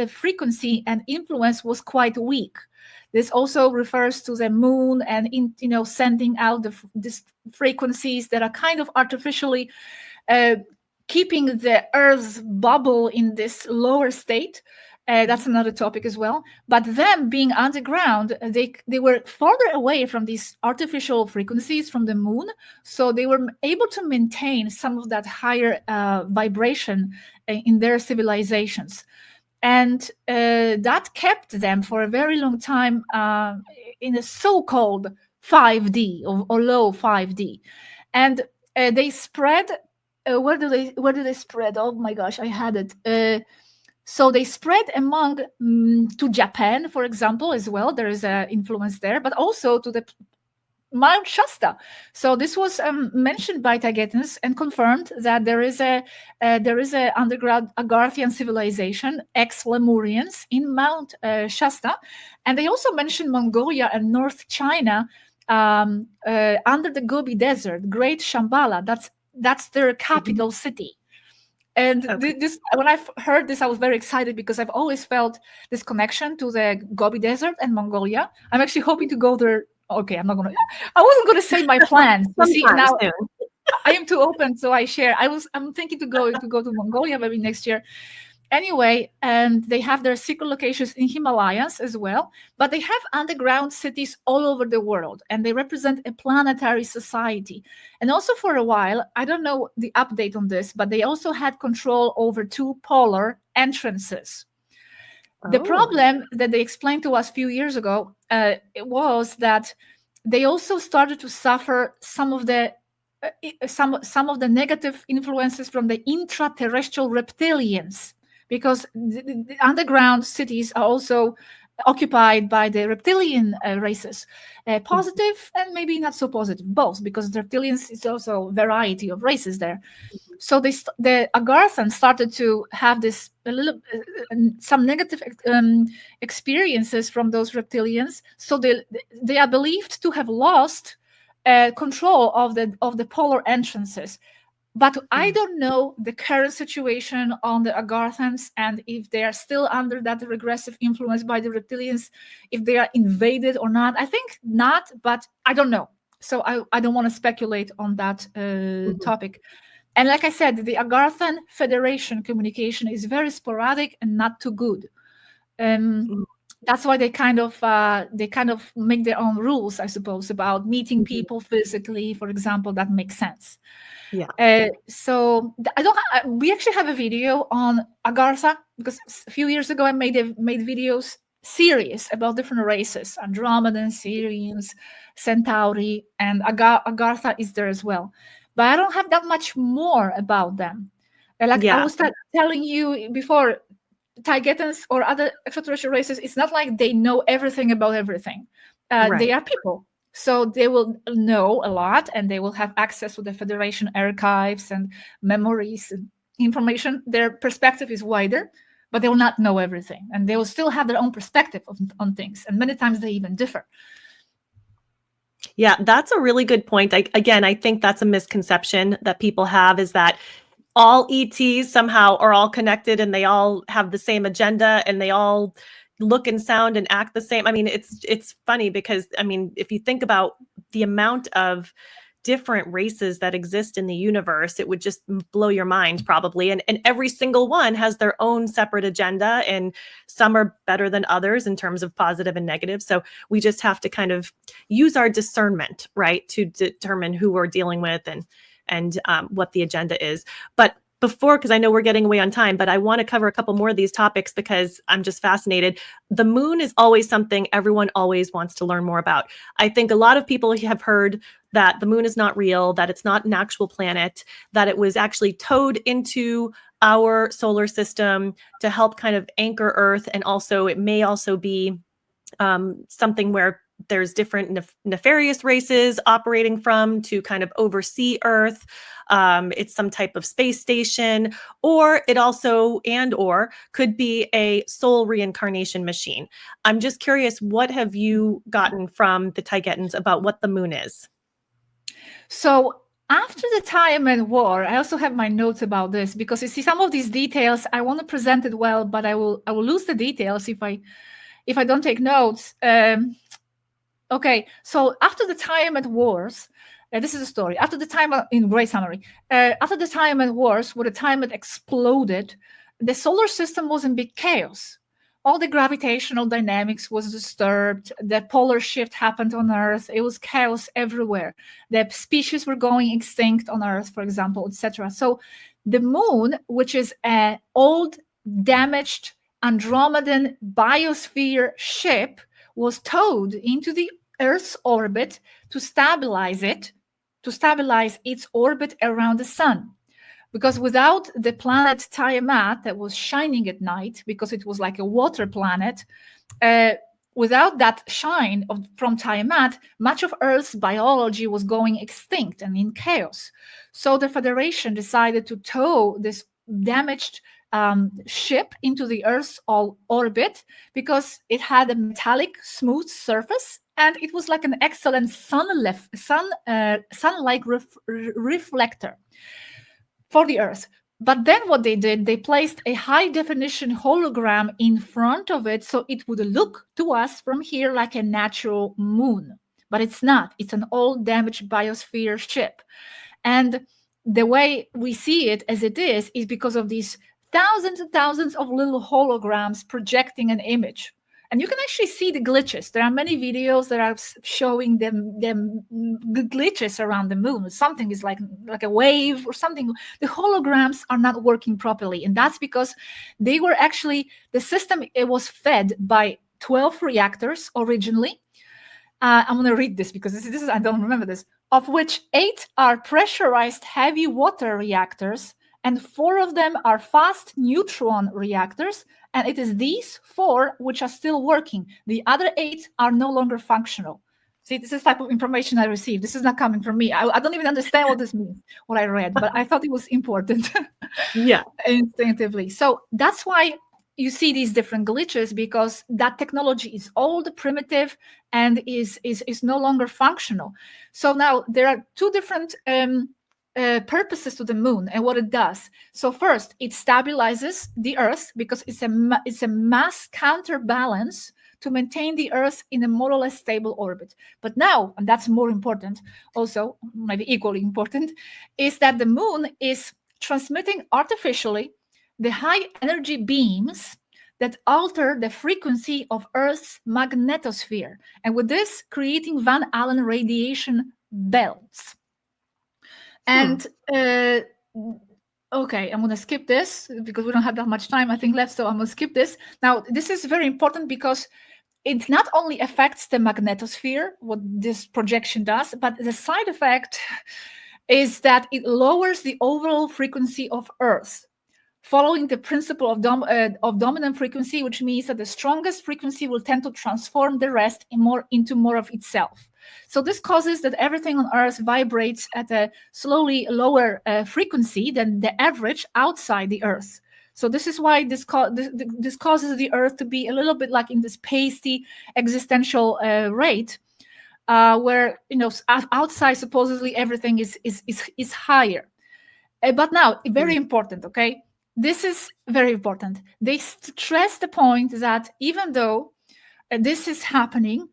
frequency and influence was quite weak. This also refers to the moon and sending out these frequencies that are kind of artificially keeping the Earth's bubble in this lower state. That's another topic as well. But them being underground, they were farther away from these artificial frequencies from the moon, so they were able to maintain some of that higher vibration in their civilizations. And that kept them for a very long time in a so-called 5D or low 5D. And they spread... where do they spread? Oh my gosh, I had it. So they spread to Japan, for example, as well. There is an influence there, but also to the Mount Shasta. So this was mentioned by Taygetans and confirmed that there is a underground Agarthian civilization, ex-Lemurians, in Mount Shasta, and they also mentioned Mongolia and North China under the Gobi Desert, Great Shambhala. That's their capital city. And this, when I heard this, I was very excited because I've always felt this connection to the Gobi Desert and Mongolia. I'm actually hoping to go there. Okay, I wasn't going to say my plans. See, now I am too open, so I share. I'm thinking to go to Mongolia maybe next year. Anyway, and they have their secret locations in Himalayas as well, but they have underground cities all over the world, and they represent a planetary society. And also for a while, I don't know the update on this, but they also had control over 2 polar entrances. The problem that they explained to us a few years ago it was that they also started to suffer some of the negative influences from the intraterrestrial reptilians, because the underground cities are also occupied by the reptilian races, positive and maybe not so positive, both, because the reptilians is also a variety of races there. So the Agarthans started to have this some negative experiences from those reptilians. So they are believed to have lost control of the polar entrances. But I don't know the current situation on the Agarthans, and if they are still under that regressive influence by the reptilians, if they are invaded or not. I think not, but I don't know. So I don't want to speculate on that topic. And like I said, the Agarthan Federation communication is very sporadic and not too good. That's why they kind of make their own rules, I suppose, about meeting people physically, for example. That makes sense. Yeah. So we actually have a video on Agartha, because a few years ago I made videos series about different races: Andromedan, Syrians, Centauri, and Agartha is there as well. But I don't have that much more about them. Like I was telling you before, Taygetans or other extraterrestrial races, it's not like they know everything about everything. They are people. So they will know a lot, and they will have access to the Federation archives and memories and information. Their perspective is wider, but they will not know everything. And they will still have their own perspective on things. And many times they even differ. Yeah, that's a really good point. I think that's a misconception that people have, is that all ETs somehow are all connected and they all have the same agenda and they all look and sound and act the same. I mean, it's funny because, I mean, if you think about the amount of different races that exist in the universe, it would just blow your mind probably. And every single one has their own separate agenda, and some are better than others in terms of positive and negative. So we just have to kind of use our discernment, right, to determine who we're dealing with and what the agenda is. But before, because I know we're getting away on time, but I want to cover a couple more of these topics because I'm just fascinated. The moon is always something everyone always wants to learn more about. I think a lot of people have heard that the moon is not real, that it's not an actual planet, that it was actually towed into our solar system to help kind of anchor Earth. And also it may also be something where there's different nefarious races operating from to kind of oversee Earth. It's some type of space station, or it also or could be a soul reincarnation machine. I'm just curious, what have you gotten from the Taygetans about what the moon is? So after the Taygetan War, I also have my notes about this, because you see some of these details, I want to present it well, but I will lose the details if I don't take notes. Okay, so after the Taygetan Wars, this is a story. After the Taygetan, in great summary, after the Taygetan Wars, where the Taygetan exploded, the solar system was in big chaos. All the gravitational dynamics was disturbed. The polar shift happened on Earth. It was chaos everywhere. The species were going extinct on Earth, for example, etc. So the moon, which is an old, damaged Andromedan biosphere ship, was towed into the Earth's orbit to stabilize its orbit around the sun. Because without the planet Tiamat that was shining at night, because it was like a water planet, without that shine from Tiamat, much of Earth's biology was going extinct and in chaos. So the Federation decided to tow this damaged ship into the Earth's orbit, because it had a metallic, smooth surface, and it was like an excellent sun-like reflector for the Earth. But then what they did, they placed a high-definition hologram in front of it, so it would look to us from here like a natural moon. But it's not. It's an old, damaged biosphere ship. And the way we see it as it is because of these thousands and thousands of little holograms projecting an image. And you can actually see the glitches. There are many videos that are showing them glitches around the moon. Something is like a wave or something. The holograms are not working properly. And that's because they were actually, the system, it was fed by 12 reactors originally. I'm going to read this because this is, I don't remember this, of which 8 are pressurized heavy water reactors, and 4 of them are fast neutron reactors, and it is these 4 which are still working. The other 8 are no longer functional. See, this is the type of information I received. This is not coming from me. I don't even understand what this means, what I read, but I thought it was important. Yeah. Instinctively. So that's why you see these different glitches, because that technology is old, primitive, and is no longer functional. So now there are 2 different purposes to the moon and what it does. So first, it stabilizes the Earth because it's a mass counterbalance to maintain the Earth in a more or less stable orbit. But now, and that's more important, also maybe equally important, is that the moon is transmitting artificially the high energy beams that alter the frequency of Earth's magnetosphere, and with this creating Van Allen radiation belts. And okay, I'm going to skip this because we don't have that much time, I think, left, so I'm going to skip this. Now, this is very important because it not only affects the magnetosphere, what this projection does, but the side effect is that it lowers the overall frequency of Earth, following the principle of dominant frequency, which means that the strongest frequency will tend to transform the rest into more of itself. So this causes that everything on Earth vibrates at a slowly lower frequency than the average outside the Earth. So this is why this causes the Earth to be a little bit like in this pasty existential rate, where outside supposedly everything is higher. But now, very important, okay? This is very important. They stress the point that even though this is happening,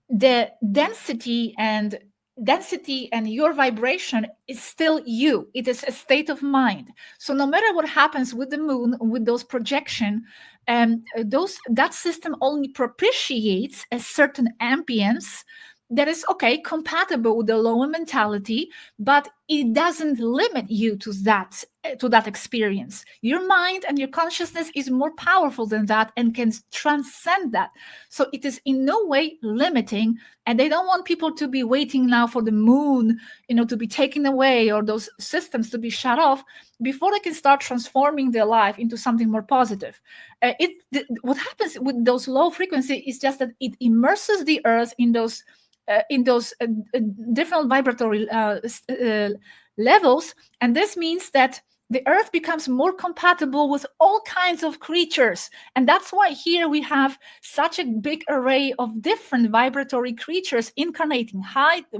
the density and your vibration is still you. It is a state of mind. So no matter what happens with the moon, with those projection, that system only propitiates a certain ambience that is compatible with the lower mentality, but it doesn't limit you to that experience. Your mind and your consciousness is more powerful than that and can transcend that. So it is in no way limiting, and they don't want people to be waiting now for the moon, to be taken away or those systems to be shut off before they can start transforming their life into something more positive. What happens with those low frequency is just that it immerses the Earth in those different vibratory levels, and this means that the Earth becomes more compatible with all kinds of creatures, and that's why here we have such a big array of different vibratory creatures incarnating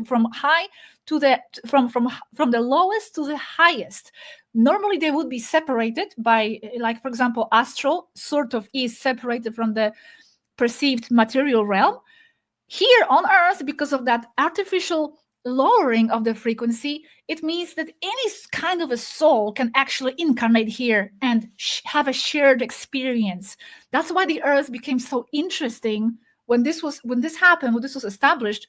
from the lowest to the highest. Normally they would be separated by, like for example, astral sort of is separated from the perceived material realm. Here on Earth, because of that artificial lowering of the frequency, it means that any kind of a soul can actually incarnate here and have a shared experience. That's why the Earth became so interesting when this was established.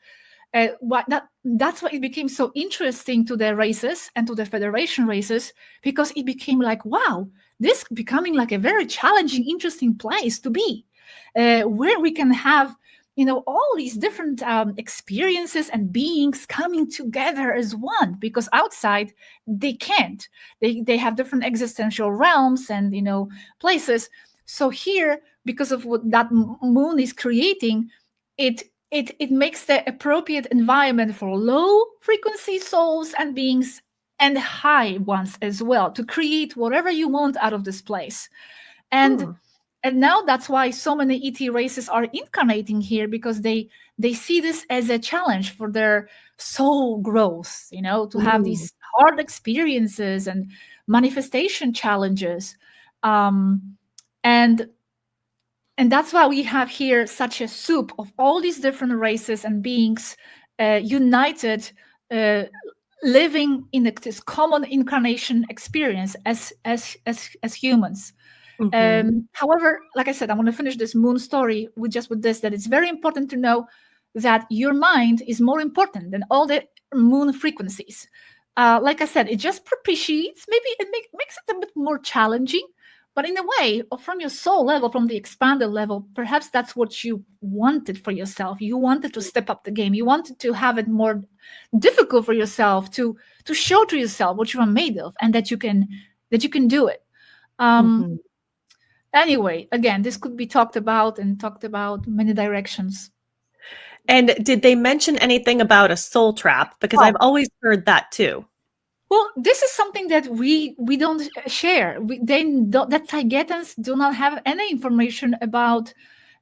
That's why it became so interesting to the races and to the Federation races, because it became like, wow, this becoming like a very challenging, interesting place to be, where we can have all these different experiences and beings coming together as one, because outside they can't. They have different existential realms and places. So here, because of what that moon is creating, it makes the appropriate environment for low frequency souls and beings and high ones as well, to create whatever you want out of this place. And now that's why so many ET races are incarnating here, because they see this as a challenge for their soul growth, to have these hard experiences and manifestation challenges. And that's why we have here such a soup of all these different races and beings united, living in this common incarnation experience as humans. However, like I said, I want to finish this moon story with this, that it's very important to know that your mind is more important than all the moon frequencies. Like I said, it just propitiates, maybe it makes it a bit more challenging, but in a way, from your soul level, from the expanded level, perhaps that's what you wanted for yourself. You wanted to step up the game. You wanted to have it more difficult for yourself to show to yourself what you are made of, and that you can do it. Anyway, again, this could be talked about many directions. And did they mention anything about a soul trap? Because I've always heard that too. Well, this is something that we don't share. The Taygetans do not have any information about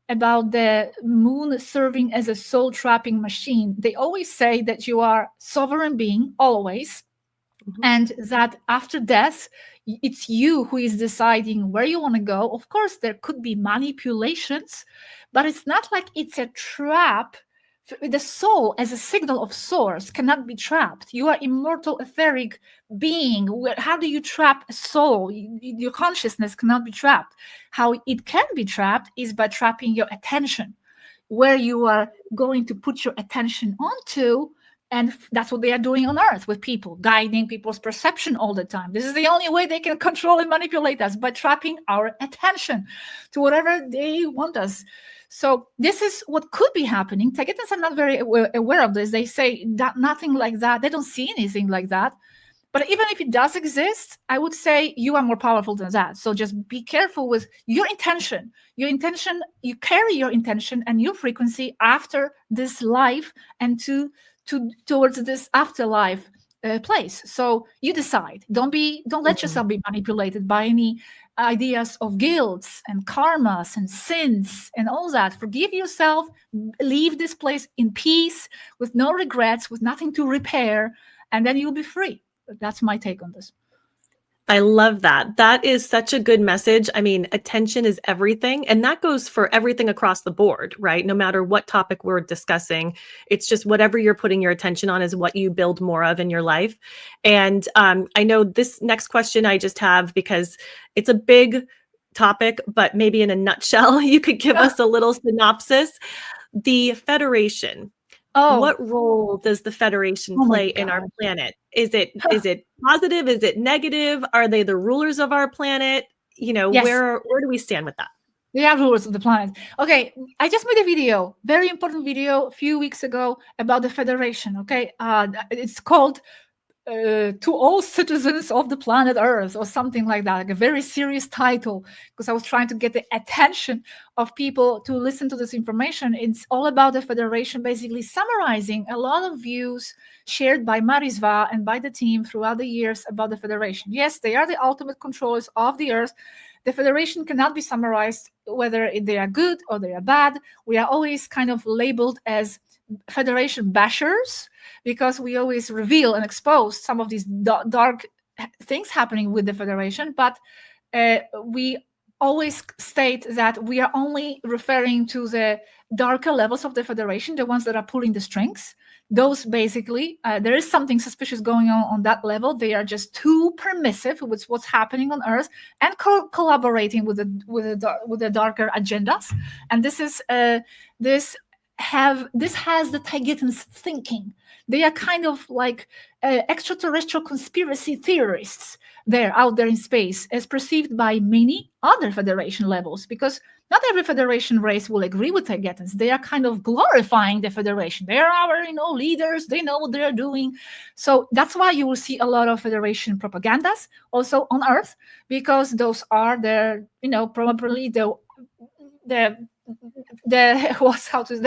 the moon serving as a soul trapping machine. They always say that you are sovereign being, always, and that after death, it's you who is deciding where you want to go. Of course, there could be manipulations, but it's not like it's a trap. The soul, as a signal of source, cannot be trapped. You are immortal, etheric being. How do you trap a soul? Your consciousness cannot be trapped. How it can be trapped is by trapping your attention, where you are going to put your attention onto. And that's what they are doing on Earth with people, guiding people's perception all the time. This is the only way they can control and manipulate us, by trapping our attention to whatever they want us. So this is what could be happening. Taygetans are not very aware of this. They say that nothing like that. They don't see anything like that. But even if it does exist, I would say you are more powerful than that. So just be careful with your intention. Your intention, you carry your intention and your frequency after this life and towards this afterlife place. So you decide. Don't let yourself be manipulated by any ideas of guilts and karmas and sins and all that. Forgive yourself. Leave this place in peace, with no regrets, with nothing to repair, and then you'll be free. That's my take on this. I love that. That is such a good message. I mean, attention is everything. And that goes for everything across the board, right? No matter what topic we're discussing, it's just whatever you're putting your attention on is what you build more of in your life. And I know this next question I just have, because it's a big topic, but maybe in a nutshell, you could give us a little synopsis. The Federation. What role does the Federation play in our planet? Is it positive? Is it negative? Are they the rulers of our planet? You know, yes. Where do we stand with that? They are rulers of the planet. Okay, I just made a video, very important video, a few weeks ago about the Federation. Okay, it's called "To All Citizens of the Planet Earth" or something like that, like a very serious title, because I was trying to get the attention of people to listen to this information. It's all about the Federation, basically summarizing a lot of views shared by Marisva and by the team throughout the years about the Federation. Yes, they are the ultimate controllers of the Earth. The Federation cannot be summarized whether they are good or they are bad. We are always kind of labeled as Federation bashers, because we always reveal and expose some of these dark things happening with the Federation, but we always state that we are only referring to the darker levels of the Federation, the ones that are pulling the strings. Those basically, there is something suspicious going on that level. They are just too permissive with what's happening on Earth and collaborating with the darker agendas. And this is has the Taygetans thinking. They are kind of like extraterrestrial conspiracy theorists. They're out there in space, as perceived by many other Federation levels, because not every Federation race will agree with Taygetans. They are kind of glorifying the Federation. They are our, leaders. They know what they are doing. So that's why you will see a lot of Federation propagandas also on Earth, because those are their, probably the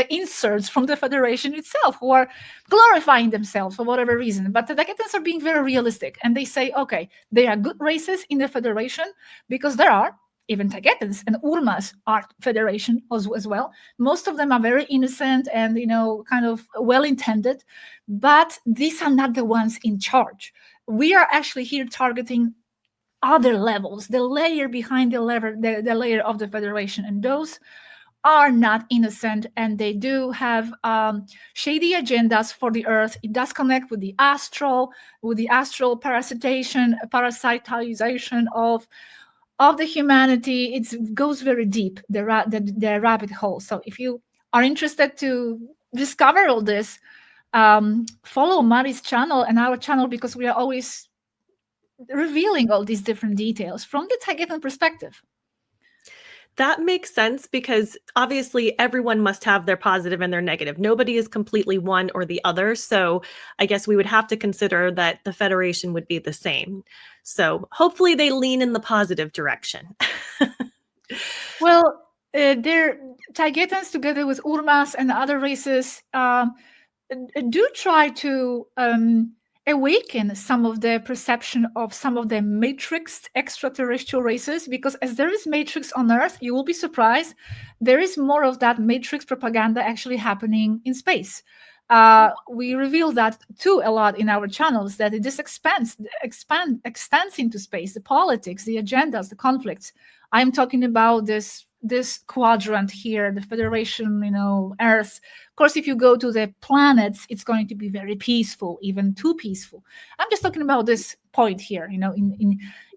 inserts from the Federation itself, who are glorifying themselves for whatever reason. But the Taygetans are being very realistic, and they say, okay, they are good races in the Federation, because there are even Taygetans and Urmas are Federation as well. Most of them are very innocent and kind of well-intended, but these are not the ones in charge. We are actually here targeting other levels, the layer behind the layer of the Federation, and those are not innocent, and they do have shady agendas for the Earth. It does connect with the astral parasitization of the humanity. It goes very deep, the rabbit hole. So if you are interested to discover all this, follow Mari's channel and our channel, because we are always revealing all these different details from the Taygetan perspective. That makes sense, because obviously everyone must have their positive and their negative. Nobody is completely one or the other. So I guess we would have to consider that the Federation would be the same. So hopefully they lean in the positive direction. Well, they're Taygetans, together with Urmas and other races, do try to awaken some of the perception of some of the matrixed extraterrestrial races, because as there is matrix on Earth, you will be surprised, there is more of that matrix propaganda actually happening in space. We reveal that too a lot in our channels, that it just extends into space, the politics, the agendas, the conflicts. I'm talking about this quadrant here, the Federation, Earth. Of course, if you go to the planets, it's going to be very peaceful, even too peaceful. I'm just talking about this point here,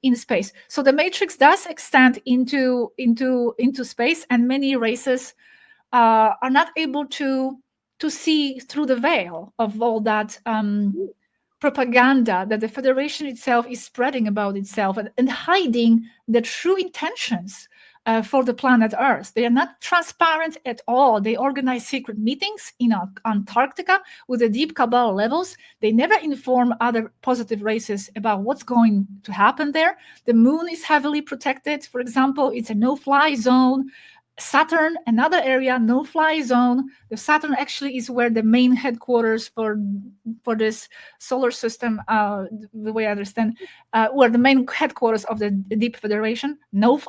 in space. So the matrix does extend into space, and many races are not able to see through the veil of all that propaganda that the Federation itself is spreading about itself, and hiding the true intentions for the planet Earth. They are not transparent at all. They organize secret meetings in Antarctica with the deep cabal levels. They never inform other positive races about what's going to happen there. The moon is heavily protected. For example, it's a no-fly zone. Saturn, another area, no-fly zone. The Saturn actually is where the main headquarters for this solar system, the way I understand, where the main headquarters of the Deep Federation.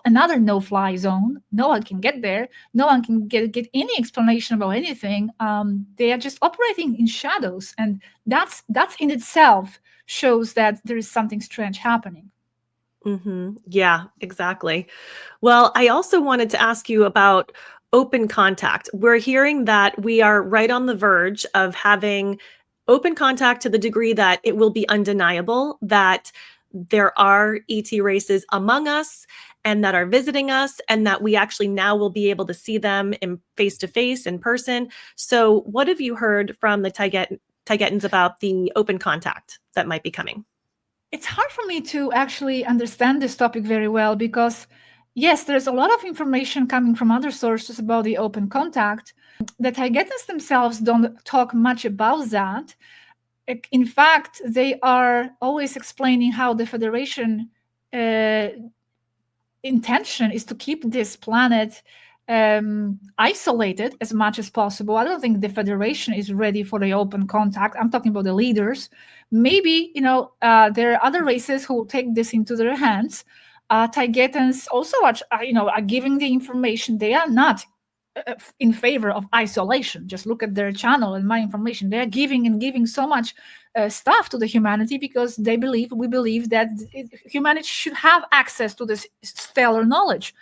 Another no-fly zone. No one can get there. No one can get any explanation about anything. They are just operating in shadows, and that's in itself shows that there is something strange happening. Mm-hmm. Yeah, exactly. Well, I also wanted to ask you about open contact. We're hearing that we are right on the verge of having open contact to the degree that it will be undeniable that there are ET races among us and that are visiting us, and that we actually now will be able to see them in face-to-face, in person. So what have you heard from the Taygetans about the open contact that might be coming? It's hard for me to actually understand this topic very well, because yes, there's a lot of information coming from other sources about the open contact. The Taygetans themselves don't talk much about that. In fact, they are always explaining how the Federation intention is to keep this planet isolated as much as possible. I don't think the Federation is ready for the open contact. I'm talking about the leaders. Maybe, there are other races who will take this into their hands. Taygetans also are giving the information. They are not in favor of isolation. Just look at their channel and my information. They are giving so much stuff to the humanity, because we believe that humanity should have access to this stellar knowledge.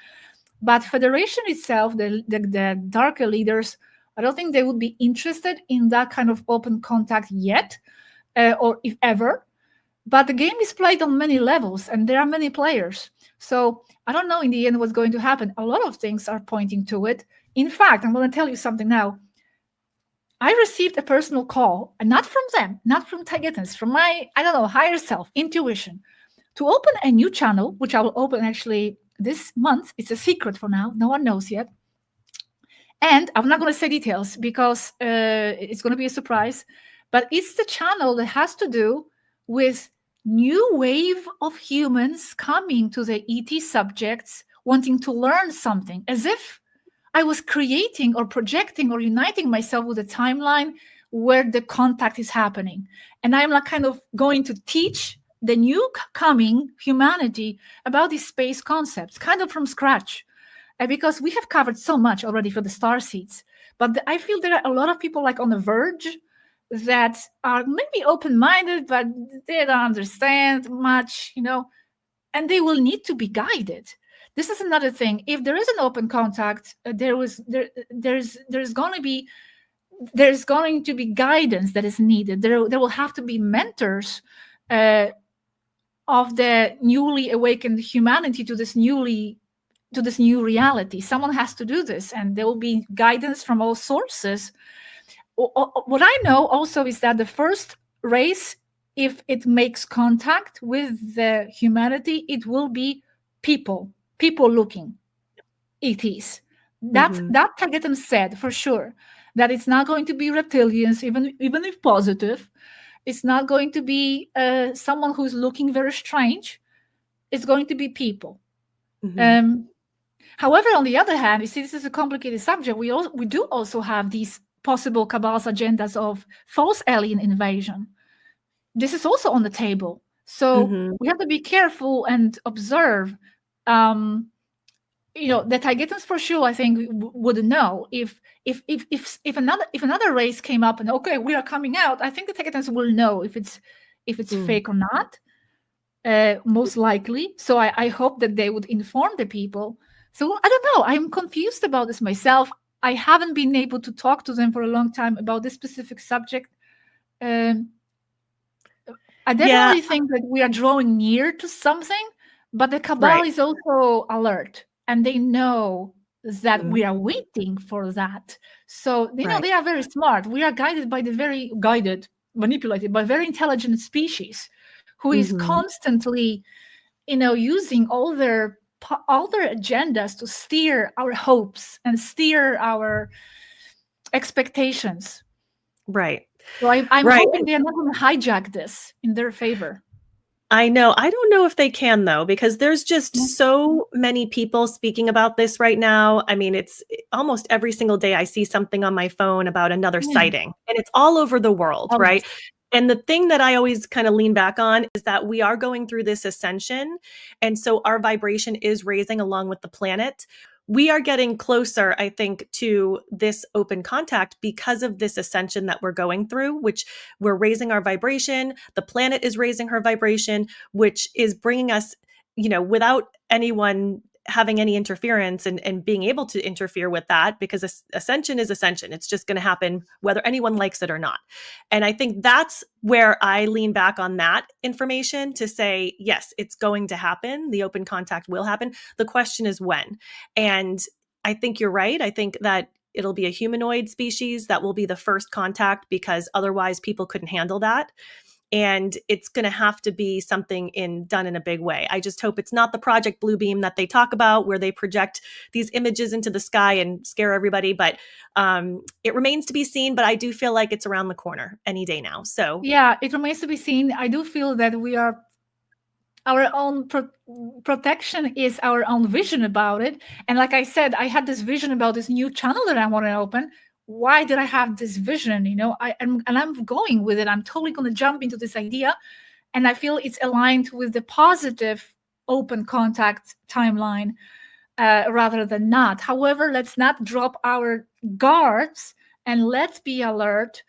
But Federation itself, the darker leaders, I don't think they would be interested in that kind of open contact yet, or if ever. But the game is played on many levels, and there are many players. So I don't know in the end what's going to happen. A lot of things are pointing to it. In fact, I'm going to tell you something now. I received a personal call, and not from them, not from Taygetans, from my, higher self, intuition, to open a new channel, which I will open actually this month. It's a secret for now. No one knows yet. And I'm not going to say details, because it's going to be a surprise. But it's the channel that has to do with new wave of humans coming to the ET subjects, wanting to learn something, as if I was creating or projecting or uniting myself with a timeline where the contact is happening. And I'm like kind of going to teach the new coming humanity about these space concepts, kind of from scratch. Because we have covered so much already for the star seeds. But I feel there are a lot of people like on the verge that are maybe open-minded, but they don't understand much, and they will need to be guided. this is another thing. If there is an open contact, there's going to be guidance that is needed. There will have to be mentors of the newly awakened humanity to this new reality. Someone has to do this, and there will be guidance from all sources. What I know also is that the first race, if it makes contact with the humanity, it will be people looking ETs. That Taygetan said for sure, that it's not going to be reptilians, even if positive. It's not going to be someone who's looking very strange. It's going to be people. However, on the other hand, you see, this is a complicated subject. We do also have these possible Kabbalah's agendas of false alien invasion. This is also on the table. So we have to be careful and observe. The Taygetans for sure, I think, would know if another race came up and okay, we are coming out. I think the Taygetans will know if it's fake or not, most likely. So I hope that they would inform the people. So I don't know. I'm confused about this myself. I haven't been able to talk to them for a long time about this specific subject. I definitely think that we are drawing near to something, but the Kabbalah is also alert, and they know that we are waiting for that. So they are very smart. We are manipulated by very intelligent species who is constantly, using all their agendas to steer our hopes and steer our expectations. Right. So I'm hoping they're not going to hijack this in their favor. I know. I don't know if they can, though, because there's just so many people speaking about this right now. I mean, it's almost every single day I see something on my phone about another sighting, and it's all over the world, right? And the thing that I always kind of lean back on is that we are going through this ascension. And so our vibration is raising along with the planet. We are getting closer, I think, to this open contact because of this ascension that we're going through, which we're raising our vibration. The planet is raising her vibration, which is bringing us, without anyone having any interference and being able to interfere with that, because ascension is ascension. It's just going to happen whether anyone likes it or not. And I think that's where I lean back on that information to say, yes, it's going to happen. The open contact will happen. The question is when. And I think you're right. I think that it'll be a humanoid species that will be the first contact, because otherwise people couldn't handle that. And it's going to have to be something done in a big way. I just hope it's not the Project Bluebeam that they talk about, where they project these images into the sky and scare everybody. But it remains to be seen. But I do feel like it's around the corner any day now. So yeah, it remains to be seen. I do feel that our own protection is our own vision about it. And like I said, I had this vision about this new channel that I want to open. Why did I have this vision? I'm going with it. I'm totally going to jump into this idea. And I feel it's aligned with the positive open contact timeline rather than not. However, let's not drop our guards and let's be alert,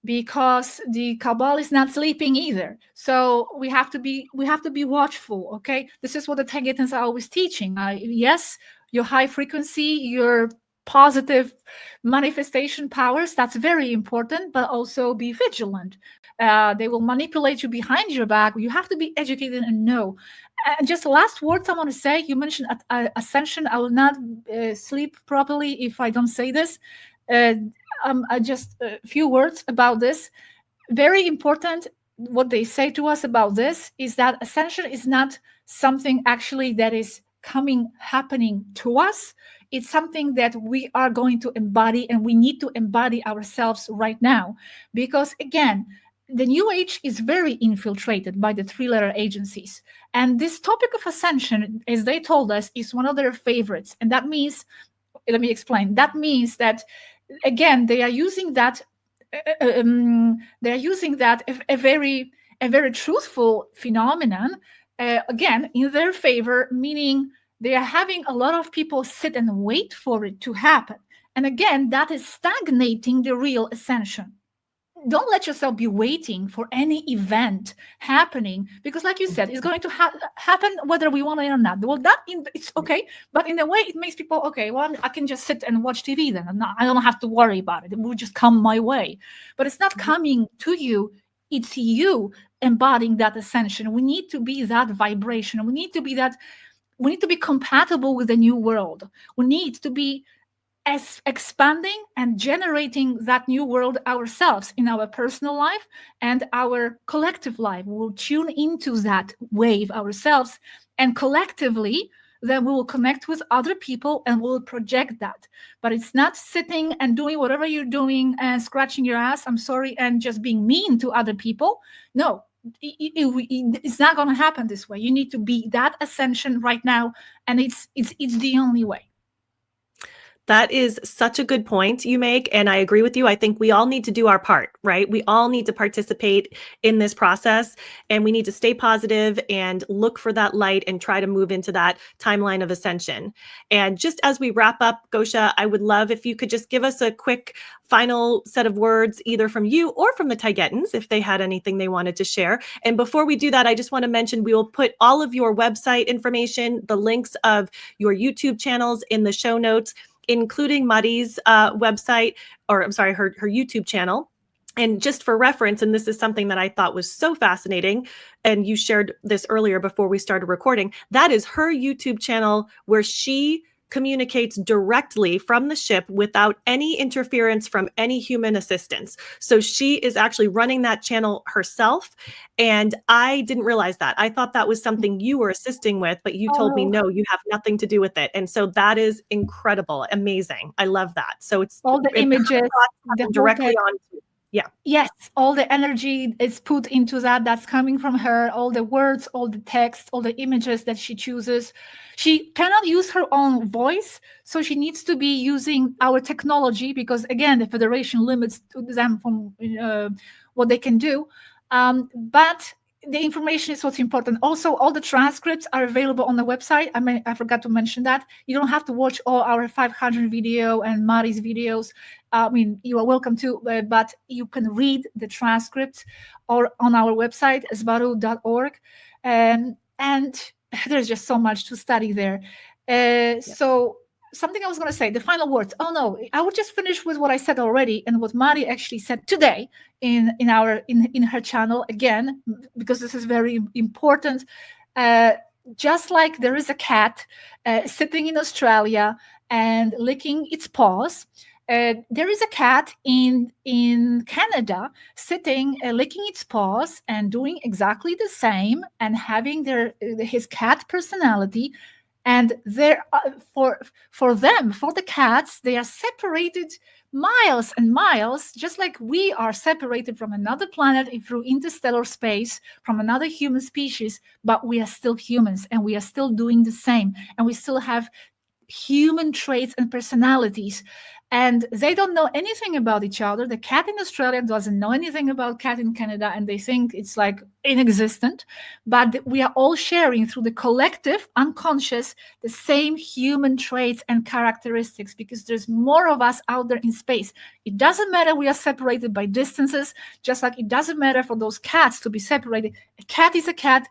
because the Cabal is not sleeping either. So we have to be watchful. Okay, this is what the Taygetans are always teaching. Yes, your high frequency, your positive manifestation powers, that's very important, but also be vigilant. They will manipulate you behind your back. You have to be educated and know. And just the last words I want to say, you mentioned ascension. I will not sleep properly if I don't say this. Just a few words about this. Very important. What they say to us about this is that ascension is not something actually that is happening to us. It's something that we are going to embody, and we need to embody ourselves right now. Because again, the New Age is very infiltrated by the three-letter agencies. And this topic of ascension, as they told us, is one of their favorites. And that means, let me explain, that means that, again, they are using that a very truthful phenomenon, again, in their favor, meaning they are having a lot of people sit and wait for it to happen. And again, that is stagnating the real ascension. don't let yourself be waiting for any event happening, because like you said, it's going to happen whether we want it or not. Well, it's okay, but in a way it makes people, okay, well, I can just sit and watch TV then. I don't have to worry about it. It will just come my way. But it's not coming to you. It's you embodying that ascension. We need to be that vibration. We need to be compatible with the new world. We need to be expanding and generating that new world ourselves in our personal life and our collective life. We'll tune into that wave ourselves, and collectively then we will connect with other people and we'll project that. But it's not sitting and doing whatever you're doing and scratching your ass, I'm sorry, and just being mean to other people. No, it's not going to happen this way. You need to be that ascension right now, and it's the only way. That is such a good point you make. And I agree with you. I think we all need to do our part, right? We all need to participate in this process, and we need to stay positive and look for that light and try to move into that timeline of ascension. And just as we wrap up, Gosia, I would love if you could just give us a quick final set of words, either from you or from the Taygetans, if they had anything they wanted to share. And before we do that, I just want to mention we will put all of your website information, the links of your YouTube channels in the show notes, including Mari's website, or I'm sorry, her YouTube channel. And just for reference, and this is something that I thought was so fascinating, and you shared this earlier before we started recording, that is her YouTube channel where she communicates directly from the ship without any interference from any human assistance. So she is actually running that channel herself. And I didn't realize that. I thought that was something you were assisting with, but you told me, no, you have nothing to do with it. And so that is incredible, amazing. I love that. So it's all the images directly onto. Yeah. Yes, all the energy is put into that. That's coming from her. All the words, all the text, all the images that she chooses. She cannot use her own voice, so she needs to be using our technology, because again, the Federation limits them from what they can do. But the information is what's important. Also, all the transcripts are available on the website. I forgot to mention that. You don't have to watch all our 500 video and Mari's videos. You are welcome to, but you can read the transcripts or on our website, esbaru.org. And there's just so much to study there. So something I was going to say, the final words. Oh no, I would just finish with what I said already and what Mari actually said today in her channel again, because this is very important. Just like there is a cat sitting in Australia and licking its paws, there is a cat in Canada sitting, licking its paws and doing exactly the same and having his cat personality. And for the cats, they are separated miles and miles, just like we are separated from another planet through interstellar space, from another human species, but we are still humans and we are still doing the same. And we still have human traits and personalities. And they don't know anything about each other. The cat in Australia doesn't know anything about cat in Canada, and they think it's like inexistent. But we are all sharing through the collective unconscious the same human traits and characteristics, because there's more of us out there in space. It doesn't matter we are separated by distances, just like it doesn't matter for those cats to be separated. A cat is a cat,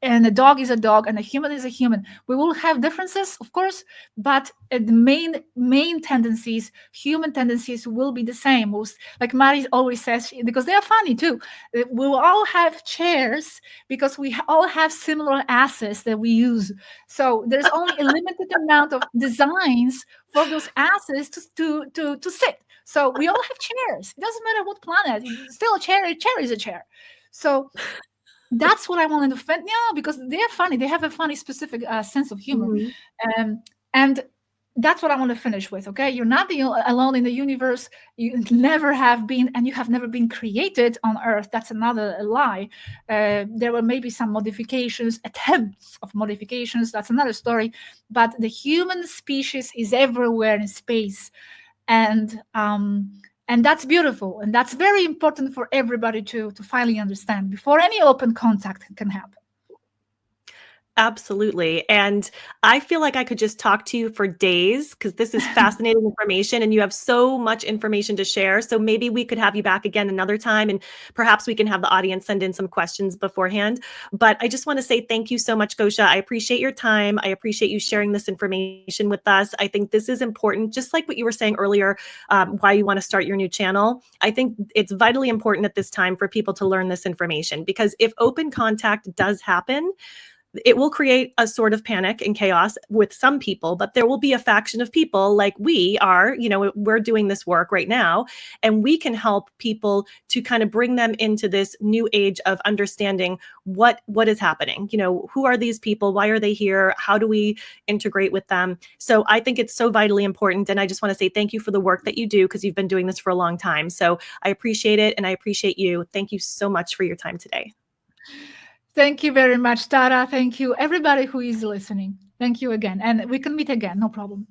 and a dog is a dog, and a human is a human. We will have differences, of course, but the main tendencies, human tendencies, will be the same. Like Mari always says, because they are funny too, we will all have chairs because we all have similar asses that we use. So there's only a limited amount of designs for those asses to sit. So we all have chairs. It doesn't matter what planet. It's still a chair. A chair is a chair. So that's what I wanted to find. Yeah, because they are funny. They have a funny, specific sense of humor. Mm-hmm. And that's what I want to finish with. Okay, you're not alone in the universe. You never have been, and you have never been created on Earth. That's another lie. There were maybe some modifications, attempts of modifications. That's another story. But the human species is everywhere in space, and that's beautiful, and that's very important for everybody to finally understand before any open contact can happen. Absolutely. And I feel like I could just talk to you for days because this is fascinating information and you have so much information to share. So maybe we could have you back again another time and perhaps we can have the audience send in some questions beforehand. But I just want to say thank you so much, Gosia. I appreciate your time. I appreciate you sharing this information with us. I think this is important, just like what you were saying earlier, why you want to start your new channel. I think it's vitally important at this time for people to learn this information because if open contact does happen, it will create a sort of panic and chaos with some people, but there will be a faction of people like we are, we're doing this work right now, and we can help people to kind of bring them into this new age of understanding what is happening. Who are these people? Why are they here? How do we integrate with them? So I think it's so vitally important. And I just want to say thank you for the work that you do because you've been doing this for a long time. So I appreciate it. And I appreciate you. Thank you so much for your time today. Thank you very much, Tara. Thank you, everybody who is listening. Thank you again. And we can meet again, no problem.